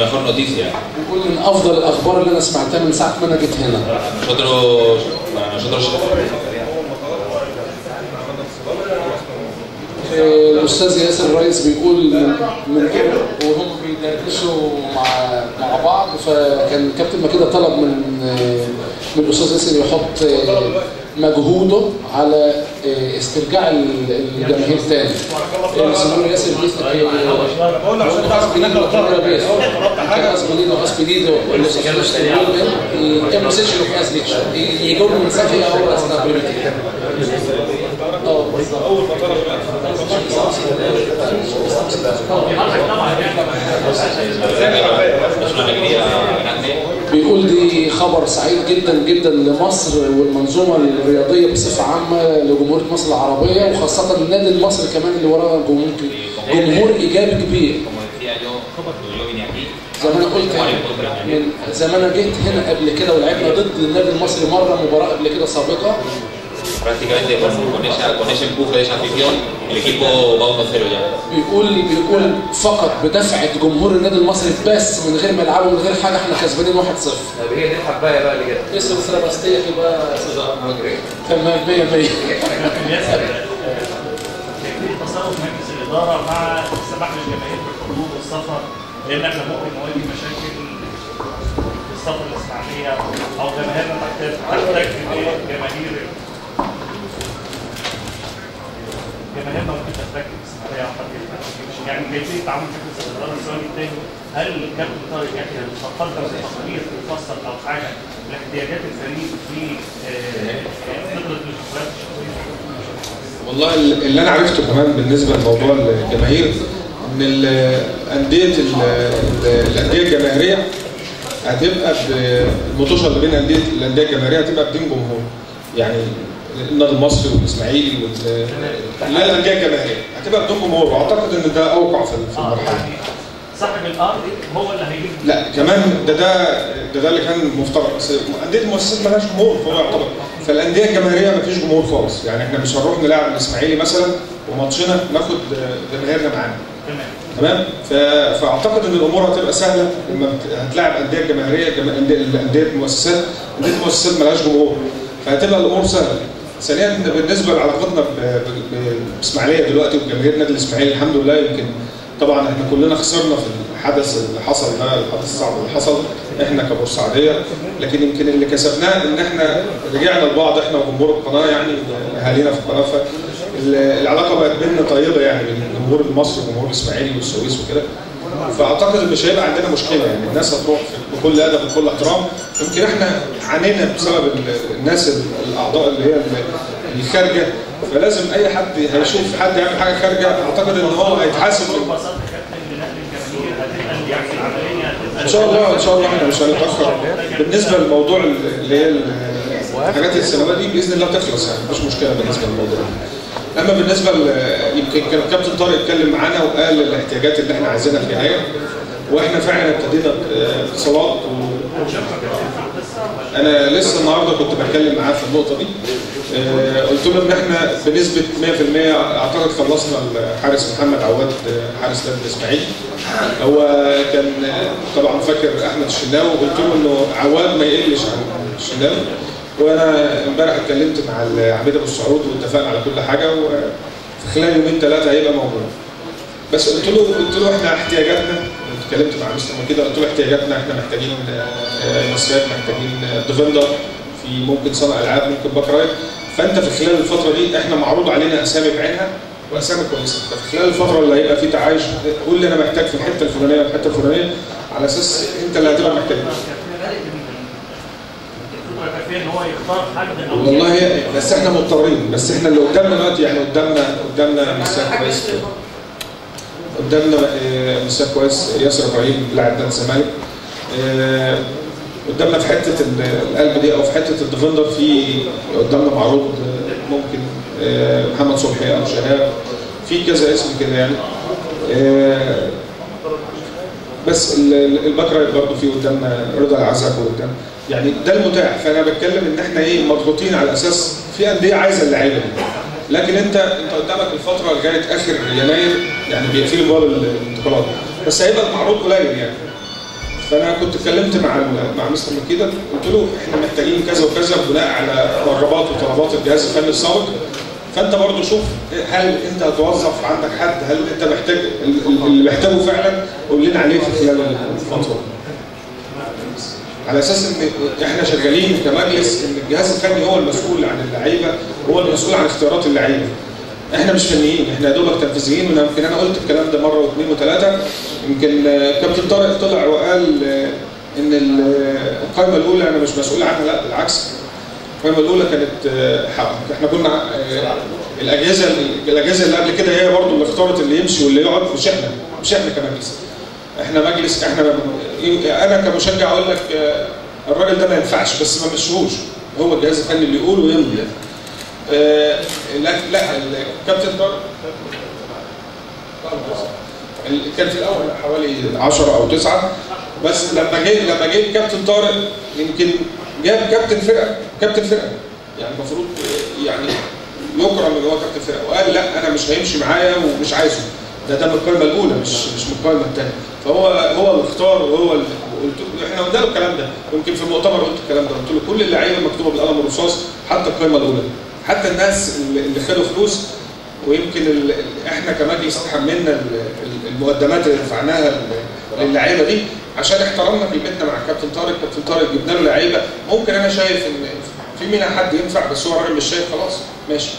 mejor noticia. بيقول من أفضل الأخبار اللي أنا سمعتها من ساعة ما أنا جيت هنا. Para nosotros الأستاذ ياسر الرئيس بيقول من وهم بيدردشوا مع بعض فكان كابتن ماكيدا طلب من الأستاذ ياسر يحط مجهوده على استرجاع الجماهير تاني. السنور ياسر dice que has venido, has pedido los aficionados que vuelven y hemos hecho lo que has dicho y llegó un mensaje y ahora está permitido. بيقول دي خبر سعيد جدا جدا لمصر والمنظومه الرياضيه بصفه عامه لجمهوريه مصر العربيه وخاصه النادي المصري كمان اللي وراه جمهور ايجابي كبير. زي ما انا قلت زي ما انا جيت هنا قبل كده ولعبنا ضد النادي المصري مره مباراه قبل كده سابقه. prácticamente con ese empuje de esa afición el equipo va 1-0 ya. بيقول فقط بدفعه جمهور النادي المصري بس من غير ما يلعبوا من غير حاجه احنا كسبانين 1-0. طب هي دي الحبايه بقى اللي جت. اسم سلبستيه بقى تمام 100%. تصرف مجلس الاداره مع السماح للجماهير بالحضور والسفر لان احنا ممكن نواجه مشاكل في السفر الاسماعيليه او جماهيرنا تحتاج جماهيرنا ممكن تحتاج الاسماعيليه او حد يعني كيفيه تعامل مجلس الاداره. السؤال الثاني هل الكابتن طارق يحيى تقدم بتقرير مفصل او حاجه لاحتياجات الفريق في فتره الانتخابات الشخصيه؟ والله اللي انا عرفته كمان بالنسبه لموضوع الجماهير ان الانديه الجماهيريه هتبقى المطوشه اللي بين الانديه الجماهيريه هتبقى بدون جمهور. يعني النادي المصري والاسماعيلي لا الانديه الجماهيريه هتبقى بدون جمهور واعتقد ان ده اوقع في المرحله دي. صاحب الارض هو اللي هيجيب. لا كمان ده اللي كان مفترض بس انديه المؤسسات مالهاش جمهور فهو يعتبر فالانديه الجماهيريه ما فيش جمهور خالص. يعني احنا مش هنروح نلاعب الاسماعيلي مثلا وماتشنا ناخد جماهيرنا معانا تمام. فاعتقد ان الامور هتبقى سهله لما هتلاعب انديه جماهيريه، انديه مؤسسات مالهاش جمهور، فهتبقى الامور سهله. ثانيا بالنسبه لعلاقتنا بالاسماعيليه دلوقتي وجماهير نادي الاسماعيلي الحمد لله، يمكن طبعا احنا كلنا خسرنا في الحدث اللي حصل ده، الحدث الصعب اللي حصل احنا كبورسعيديه، لكن يمكن اللي كسبناه ان احنا رجعنا لبعض احنا وجمهور القناه، يعني اهالينا في القناه، فالعلاقه بقت بيننا طيبه يعني بين الجمهور المصري والجمهور الاسماعيلي والسويس وكده. فاعتقد مش هيبقى عندنا مشكله، يعني الناس هتروح بكل ادب وبكل احترام. يمكن احنا عانينا بسبب الناس الاعضاء اللي هي الخارجه، فلازم اي حد هيشوف حد يعمل حاجه خارجه اعتقد ان هو هيتحاسب. ان شاء الله ان شاء الله احنا مش هنتاخر. بالنسبه للموضوع اللي هي الحاجات السنويه دي باذن الله تخلص، يعني مش مشكله بالنسبه للموضوع. اما بالنسبه يمكن كان الكابتن طارق اتكلم معانا وقال الاحتياجات اللي احنا عايزينها في النهايه، واحنا فعلا ابتدينا اتصالات انا لسه النهارده كنت بتكلم معاه في النقطه دي. قلت له ان احنا بنسبه 100% اعتقد خلصنا الحارس محمد عواد حارس نادي الاسماعيلي. هو كان طبعا فاكر احمد الشناوي، وقلت له انه عواد ما يقلش عن الشناوي، وانا امبارح اتكلمت مع العميد ابو السعود واتفقنا على كل حاجه، وفي خلال يومين ثلاثه هيبقى موجود. بس قلت له احنا احتياجاتنا، اتكلمت مع مستر كده، قلت له احتياجاتنا احنا محتاجين مساك، محتاجين ديفندر، في ممكن صانع العاب، ممكن باك رايت. فانت في خلال الفتره دي احنا معروض علينا اسامي بعينها واسامي كويسه، ففي خلال الفتره اللي هيبقى في تعايش قول لي انا محتاج في الحته الفلانيه والحته الفلانيه، على اساس انت اللي هتبقى محتاج. والله بس احنا مضطرين، بس احنا اللي قدامنا دلوقتي يعني قدامنا مساك كويس، قدامنا مساك كويس ياسر ابراهيم لاعب نادي الزمالك، قدامنا في حته القلب دي او في حته الديفندر في قدامنا معروض ممكن محمد صبحي او شهاب، في كذا اسم كده يعني. بس الباك رايت برضه في قدامنا رضا العزب قدام، يعني ده المتاح. فانا بتكلم ان احنا مضغوطين على اساس في انديه عايزه اللعيبه دي، لكن انت قدامك الفتره لغايه اخر يناير يعني بيقفلوا باب الانتقالات، بس هيبقى المعروض قليل يعني. فانا كنت اتكلمت مع مستر مكيده، قلت له احنا محتاجين كذا وكذا بناء على رغبات وطلبات الجهاز الفني السابق، فانت برضه شوف هل انت هتوظف عندك حد، هل انت محتاج اللي محتاجه فعلا قول لنا عليه في خلال الفتره، على اساس ان احنا شغالين كمجلس ان الجهاز الفني هو المسؤول عن اللعيبه، هو المسؤول عن اختيارات اللعيبه. احنا مش فنيين، احنا يا دوبك تنفيذيين. ويمكن انا قلت الكلام ده مره واثنين وثلاثه، يمكن كابتن طارق طلع وقال ان القائمه الاولى انا مش مسؤول عنها، لا بالعكس. القائمه الاولى كانت احنا كنا الاجهزه اللي قبل كده هي برضه اللي اختارت اللي يمشي واللي يقعد، مش احنا كمجلس. احنا مجلس، انا كمشجع اقول لك الراجل ده ما ينفعش بس ما مشيهوش، هو الجهاز الفني اللي يقول ويمضي. لا الكابتن طارق كان في الاول حوالي 10 أو 9، بس لما جه الكابتن طارق يمكن جاب كابتن فرقه يعني المفروض يعني يكرم اللي هو كابتن فرقه، وقال لا انا مش هيمشي معايا ومش عايزه، ده من القائمه الاولى مش من القائمه الثانيه. فهو اللي اختار، وهو اللي احنا قلنا له الكلام ده، يمكن في المؤتمر قلت الكلام ده، قلت له كل اللعيبه مكتوبه بالقلم الرصاص حتى القائمه الاولى، حتى الناس اللي خدوا فلوس، ويمكن احنا كمجلس تحملنا المقدمات اللي دفعناها للعيبه دي عشان احترمنا كلمتنا مع الكابتن طارق. الكابتن طارق جبنا له لعيبه ممكن انا شايف ان في منها حد ينفع، بس هو الراجل مش شايف، خلاص ماشي.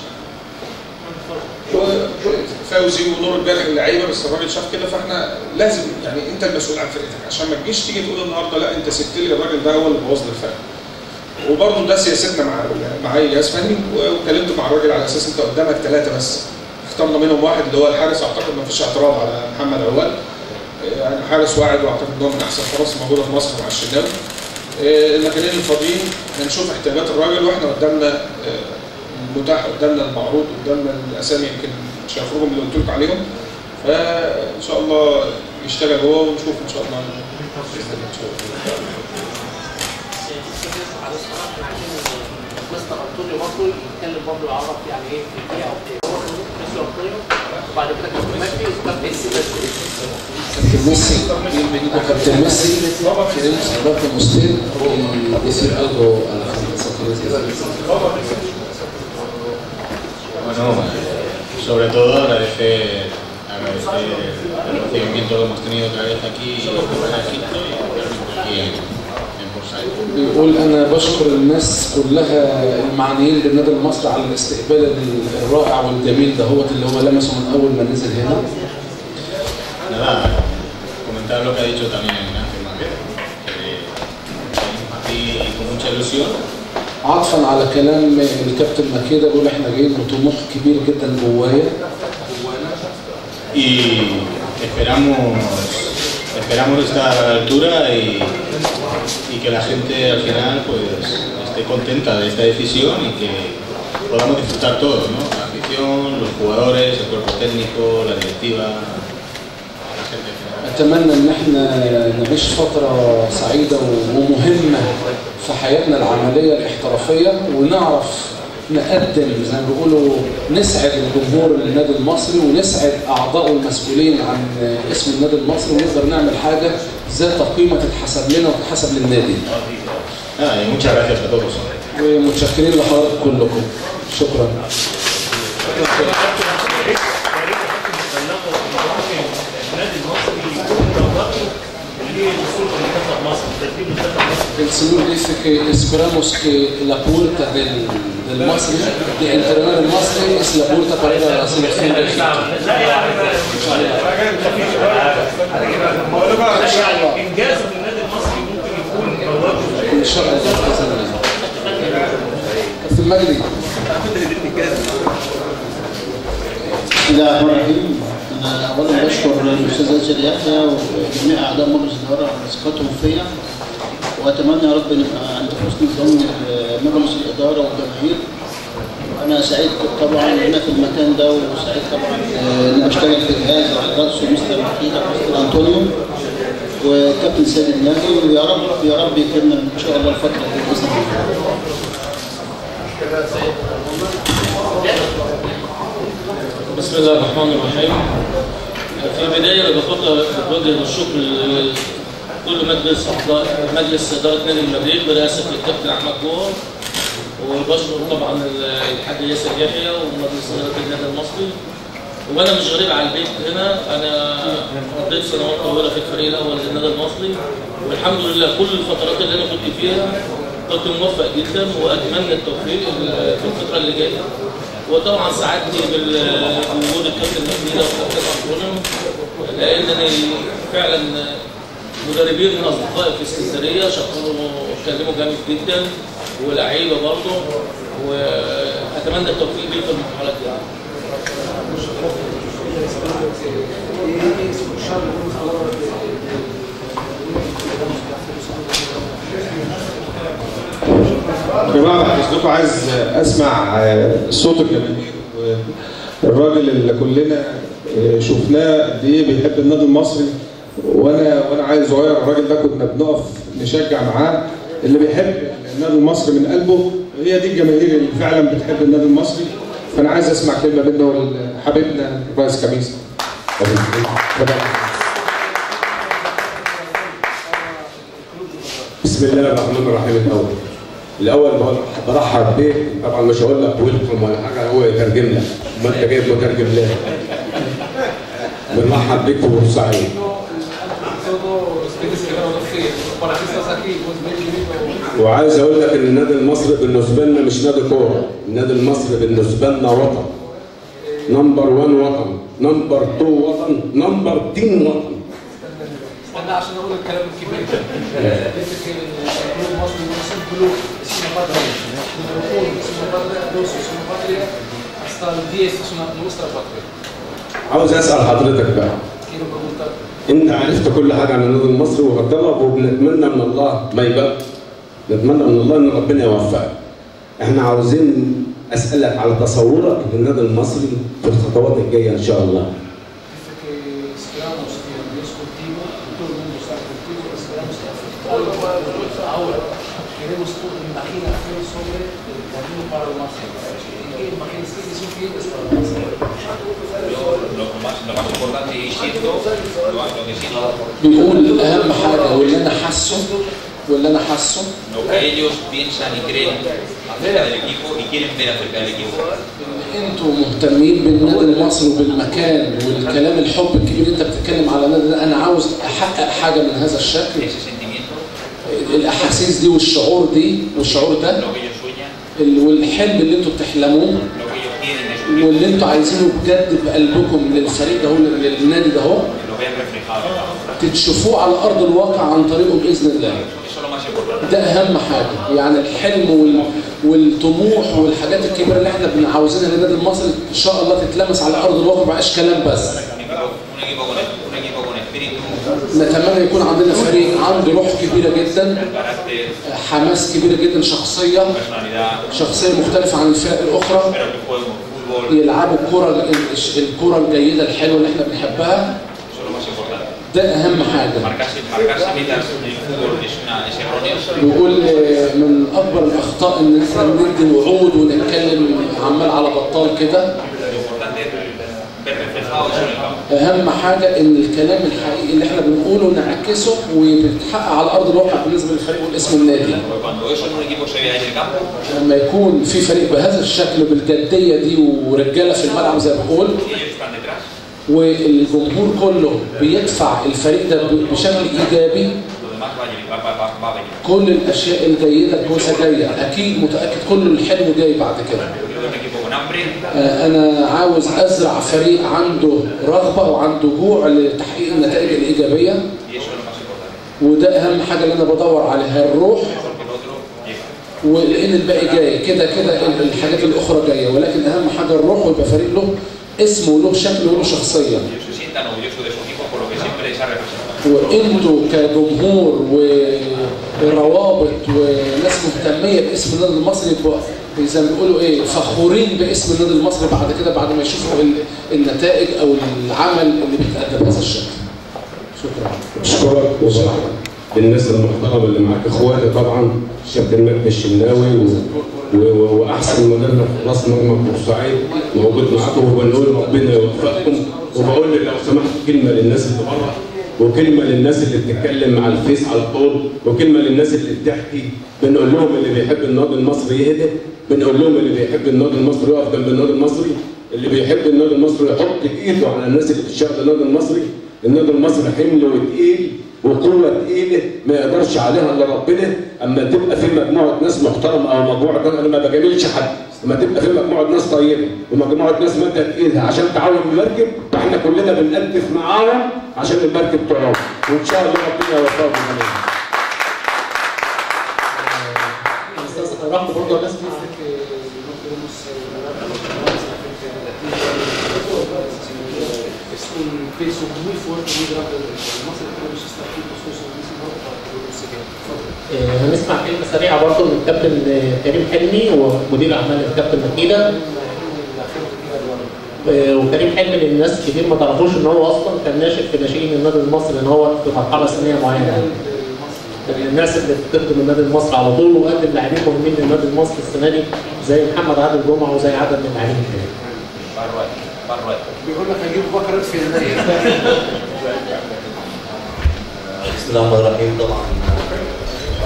فوزي ونور البارح اللعيبه، بس الراجل شاف كده، فاحنا لازم يعني انت المسؤول عن فرقتك، عشان ما تجيش تيجي تقول النهارده لا انت سبت لي الراجل ده هو اللي بوظ لي الفرقه. وبرضه ده سياستنا مع اي جهاز فني، واتكلمت مع الراجل على اساس انت قدامك 3 بس، اخترنا منهم واحد اللي هو الحارس، اعتقد ما فيش اعتراض على محمد عواد، يعني حارس واعد واعتقد ان هو من احسن حراس موجوده في مصر مع الشناوي. المكانين الفاضيين هنشوف احتياجات الراجل، واحنا قدامنا متاح، قدامنا المعروض، قدامنا الاسامي يمكن مش هفرجهم اللي قلت لكم عليهم، فان شاء الله يشتغل هو ونشوف ان شاء الله. مستر انطونيو برضه يتكلم برضه يعرف يعني ايه في البيئه او ربطينه وبعد كده كابتن مجدي وكابتن ميسي بس. كابتن ميسي بيجيبوا كابتن ميسي queremos hablar con usted y decir algo a la gente. Bueno, sobre todo agradecer el recibimiento que hemos tenido otra vez aquí en Egipto y aquí en Bursaid. بيقول انا بشكر الناس كلها المعنيين بالنادي المصري على الاستقبال الرائع والجميل ده اللي هو لمسه من اول ما نزل هنا. Nada, comentar lo que ha dicho también Ignacio Maguera, que aquí con mucha ilusión. عطفا على كلام الكابتن مكيدة بيقول احنا جايين بطموح كبير جدا جوايا. Y esperamos estar a la altura y que la gente al final pues esté contenta de esta decisión y que podamos disfrutar todos, ¿no? La afición, los jugadores, el cuerpo técnico, la directiva, la gente. اتمنى ان احنا نعيش فتره سعيده ومهمه في حياتنا العمليه الاحترافيه ونعرف نقدم زي ما بيقولوا نسعد الجمهور النادي المصري ونسعد اعضائه المسؤولين عن اسم النادي المصري ونقدر نعمل حاجه ذات قيمه تتحسب لنا وتتحسب للنادي. Muchas gracias a todos. ومتشكرين لحضراتكم كلكم. شكرا. El señor dice que esperamos que la puerta del Masri, de entrenar el Masri, es la puerta para ir a la selección de Egipto. إن شاء الله بإذن الله. كابتن مجدي. بسم الله الرحمن الرحيم. أنا أولا بشكر الأستاذ ياسر يحيى وجميع أعضاء مجلس الإدارة على ثقتهم فيا وأتمنى يا رب نبقى عند حسن ظن مجلس الإدارة والجماهير. وأنا سعيد طبعا هنا في المكان ده وسعيد طبعا إني بشتغل في جهاز رئيس مستر مكيدة مستر أنطونيو وكابتن سيد الناجي ويا رب يكرمنا إن شاء الله الفترة دي بإذن الله. بسم الله الرحمن الرحيم. في البداية بتوجه الشكر لكل مجلس إدارة نادي المريخ برئاسة الكابتن أحمد جوهر وبشكر طبعا الحاج ياسر يحيى ومجلس إدارة النادي المصري. وأنا مش غريب على البيت هنا، أنا قضيت سنوات طويلة في الفريق الأول للنادي المصري والحمد لله كل الفترات اللي أنا كنت فيها كنت موفق جدا وأتمنى التوفيق في الفترة اللي جاية. وطبعا سعدني بوجود الكابتن مجدي والكابتن أنطونيو لأنني فعلا مدربين من أصدقائي في اسكندرية اتكلموا جامد جدا ولاعيبة برضه وأتمنى التوفيق ليه في المرحلة دي. يا جماعه بعد اذنكم عايز اسمع صوت الجماهير والراجل اللي كلنا شفناه قد ايه بيحب النادي المصري وانا عايز صغير الراجل ده كنا بنقف نشجع معاه اللي بيحب النادي المصري من قلبه هي دي الجماهير اللي فعلا بتحب النادي المصري. فانا عايز اسمع كلمه منه حبيبنا الرئيس كميس. بسم الله الرحمن الرحيم. الأول برحب بيك، طبعا مش هقول لك ويلكم ولا حاجة، هو يترجم لك، ما أنت جايب مترجم ليه؟ بنرحب بيك في بورسعيد. وعايز أقول لك إن النادي المصري بالنسبة لنا مش نادي كورة، النادي المصري بالنسبة لنا وطن. نمبر 1 وطن، نمبر 2 وطن، نمبر 10 وطن. استنى عشان اقول الكلام الكبير. الجلوب المصري اسمه جلوب اسمه patria. اسمه patria، دوس اسمه patria، hasta el 10 اسمه nuestra patria. عاوز اسال حضرتك بقى. انت عرفت كل حاجه عن النادي المصري وقدمك وبنتمنى من الله ما يبقى. نتمنى من الله ان ربنا يوفقك. احنا عاوزين اسالك على تصورك للنادي المصري في الخطوات الجايه ان شاء الله. queremos tú imagina hacer sobre el camino para el máster. ¿Qué imaginas? ¿Qué visión tienes para el máster? Lo más importante y siento, lo que siento. بيقول اهم حاجه واللي انا حاسه Lo que ellos piensan y creen acerca del equipo y quieren ver acerca del equipo. انتوا مهتمين بالنادي المصري وبالمكان والكلام الحب الكبير اللي انت بتتكلم على النادي ده. انا عاوز احقق حاجه من هذا الشكل. الاحاسيس دي والشعور ده والحلم اللي انتوا بتحلموه واللي انتوا عايزينه بجد بقلبكم للفريق ده للنادي ده تشوفوه على ارض الواقع عن طريقه باذن الله. ده اهم حاجه، يعني الحلم والطموح والحاجات الكبيره اللي احنا عاوزينها للنادي المصري ان شاء الله تتلمس على ارض الواقع، ما بقاش كلام بس. نتمنى يكون عندنا فريق عنده روح كبيره جدا، حماس كبيره جدا، شخصيه مختلفه عن الفرق الاخرى، يلعبوا الكره الجيده الحلوه اللي احنا بنحبها. ده اهم حاجه. بيقول من اكبر الاخطاء ان احنا ندي وعود ونتكلم عمال على بطال كده. اهم حاجه ان الكلام الحقيقي اللي احنا بنقوله نعكسه وبيتحقق على ارض الواقع بالنسبه للفريق والاسم النادي. لما يكون في فريق بهذا الشكل بالجديه دي ورجاله في الملعب زي ما بقول، والجمهور كله بيدفع الفريق ده بشكل ايجابي، كل الاشياء الجيده الكويسه جايه، اكيد متاكد كل الحلو جاي بعد كده. انا عاوز ازرع فريق عنده رغبه وعنده جوع لتحقيق النتائج الايجابيه، وده اهم حاجه اللي انا بدور عليها، الروح، ولان الباقي جاي كده الحاجات الاخرى جايه، ولكن اهم حاجه الروح، ويبقى فريق له اسمه وله شكل وله شخصيه. وانتوا كجمهور وروابط وناس مهتميه باسم النادي المصري زي ما بيقولوا ايه، فخورين باسم النادي المصري بعد كده، بعد ما يشوفوا النتائج او العمل اللي بيتقدم بهذا الشكل. شكرا. اشكرك للناس المحترمه اللي معاك، اخواتي طبعا الكابتن مجدي الشناوي واحسن مدرب راس مرمى بورسعيد موجود معاكم، وبنقول ربنا يوفقكم، وبقول لك لو سمحت كلمه للناس اللي بره، وكلمه للناس اللي بتتكلم على الفيس على طول، وكلمه للناس اللي بتحكي. بنقول لهم اللي بيحب النادي المصري يهدى، بنقول لهم اللي بيحب النادي المصري يقف جنب النادي المصري، اللي بيحب النادي المصري يحط ايده على الناس اللي بتشتغل النادي المصري. النادي المصري حمل وتقيل وقوه تقيله ما يقدرش عليها الا ربنا. اما تبقى في مجموعه ناس محترمه او مجموعه، انا ما بجاملش حد، اما تبقى في مجموعه ناس طيبه ومجموعه ناس مادة ايدها عشان تعاون المركب، واحنا كلنا بنقدف معاهم عشان المركب تعوم، وان شاء الله ربنا يوفقهم جميعا. استاذ رحمه برضه الناس un peso muy fuerte, muy grande del Mostra que queremos estar aquí nosotros هنسمع كلمه سريعه برضه من الكابتن كريم حلمي ومدير اعمال الكابتن مكيده. وكريم حلمي للناس كتير ما تعرفوش ان هو اصلا كان ناشئ في ناشئين النادي المصري، ان هو في مرحله سنيه معينه. الناس اللي بتخدم النادي المصري على طول، وقدم لاعبين مهمين للنادي المصري السنه دي زي محمد عادل جمعه وزي عدد من اللاعبين التانيين. بيقول لك هجيبوا بكره في النادي. بسم الله الرحمن الرحيم. طبعا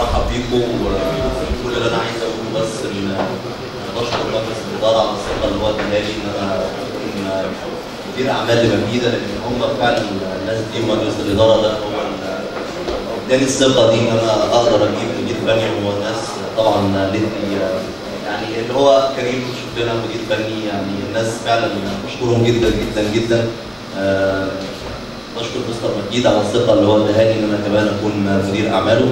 ارحب بيكم، وكل اللي انا عايز اقوله بس ان بشكر مجلس الاداره على الثقه اللي هو اداها لي ان انا اكون مدير اعمال لمكيده، لان هم فعلا الناس دي ومجلس الاداره ده هو اداني الثقه دي ان انا اقدر اجيب مدير فني. هو الناس طبعا لدي يعني اللي هو كريم شوف لنا مدير فني، يعني الناس فعلا بشكرهم جدا جدا جدا. بشكر مستر مكيد على الثقه اللي هو اداها لي ان انا كمان اكون مدير اعماله.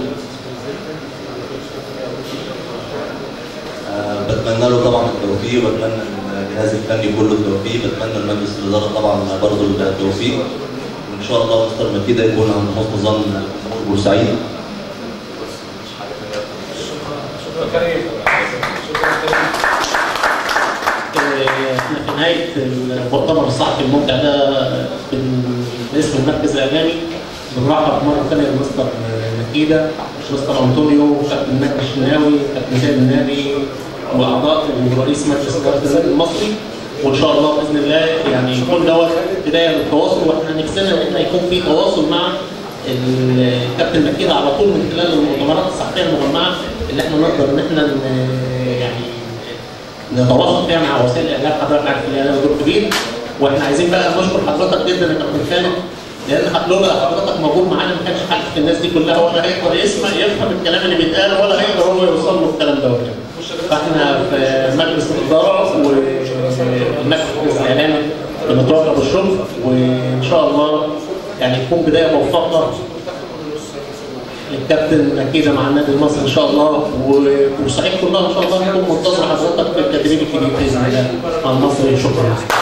بتمنى له طبعا التوفيق، وبتمنى الجهاز الفني كله التوفيق، بتمنى لمجلس الاداره طبعا برضه التوفيق، وان شاء الله مستر مكيد يكون عند حسن ظن جمهور بورسعيد. شكرا كريم. احنا في نهايه المؤتمر الصحفي الممتع ده باسم المركز الاعلامي بنرحب مره ثانيه بمستر مكيده مستر انطونيو، كابتن مجدي الشناوي، كابتن زياد النادي، واعضاء ورئيس مجلس اداره النادي المصري. وان شاء الله باذن الله يعني يكون دوت بدايه للتواصل، واحنا نفسنا ان احنا يكون في تواصل مع الكابتن مكيدة على طول من خلال المؤتمرات الصحفيه المجمعه اللي احنا نقدر ان احنا يعني نتواصل فيها مع وسائل الاعلام. حضرتك عارف ان انا دور كبير، واحنا عايزين بقى نشكر حضرتك جدا يا كابتن خالد، لان لولا حضرتك موجود معانا ما كانش حد في الناس دي كلها ولا هيقدر يفهم الكلام اللي بيتقال ولا هيقدر هو يوصل له الكلام ده. فاحنا في مجلس الاداره والمجلس الاعلامي بنتواصل بالشغل، وان شاء الله يعني تكون بدايه موفقه للكابتن مكيدة مع النادي المصري ان شاء الله، والصعيد كلها ان شاء الله تكون منتظره حضرتك في التدريب الكبير باذن الله مع المصري. شكرا.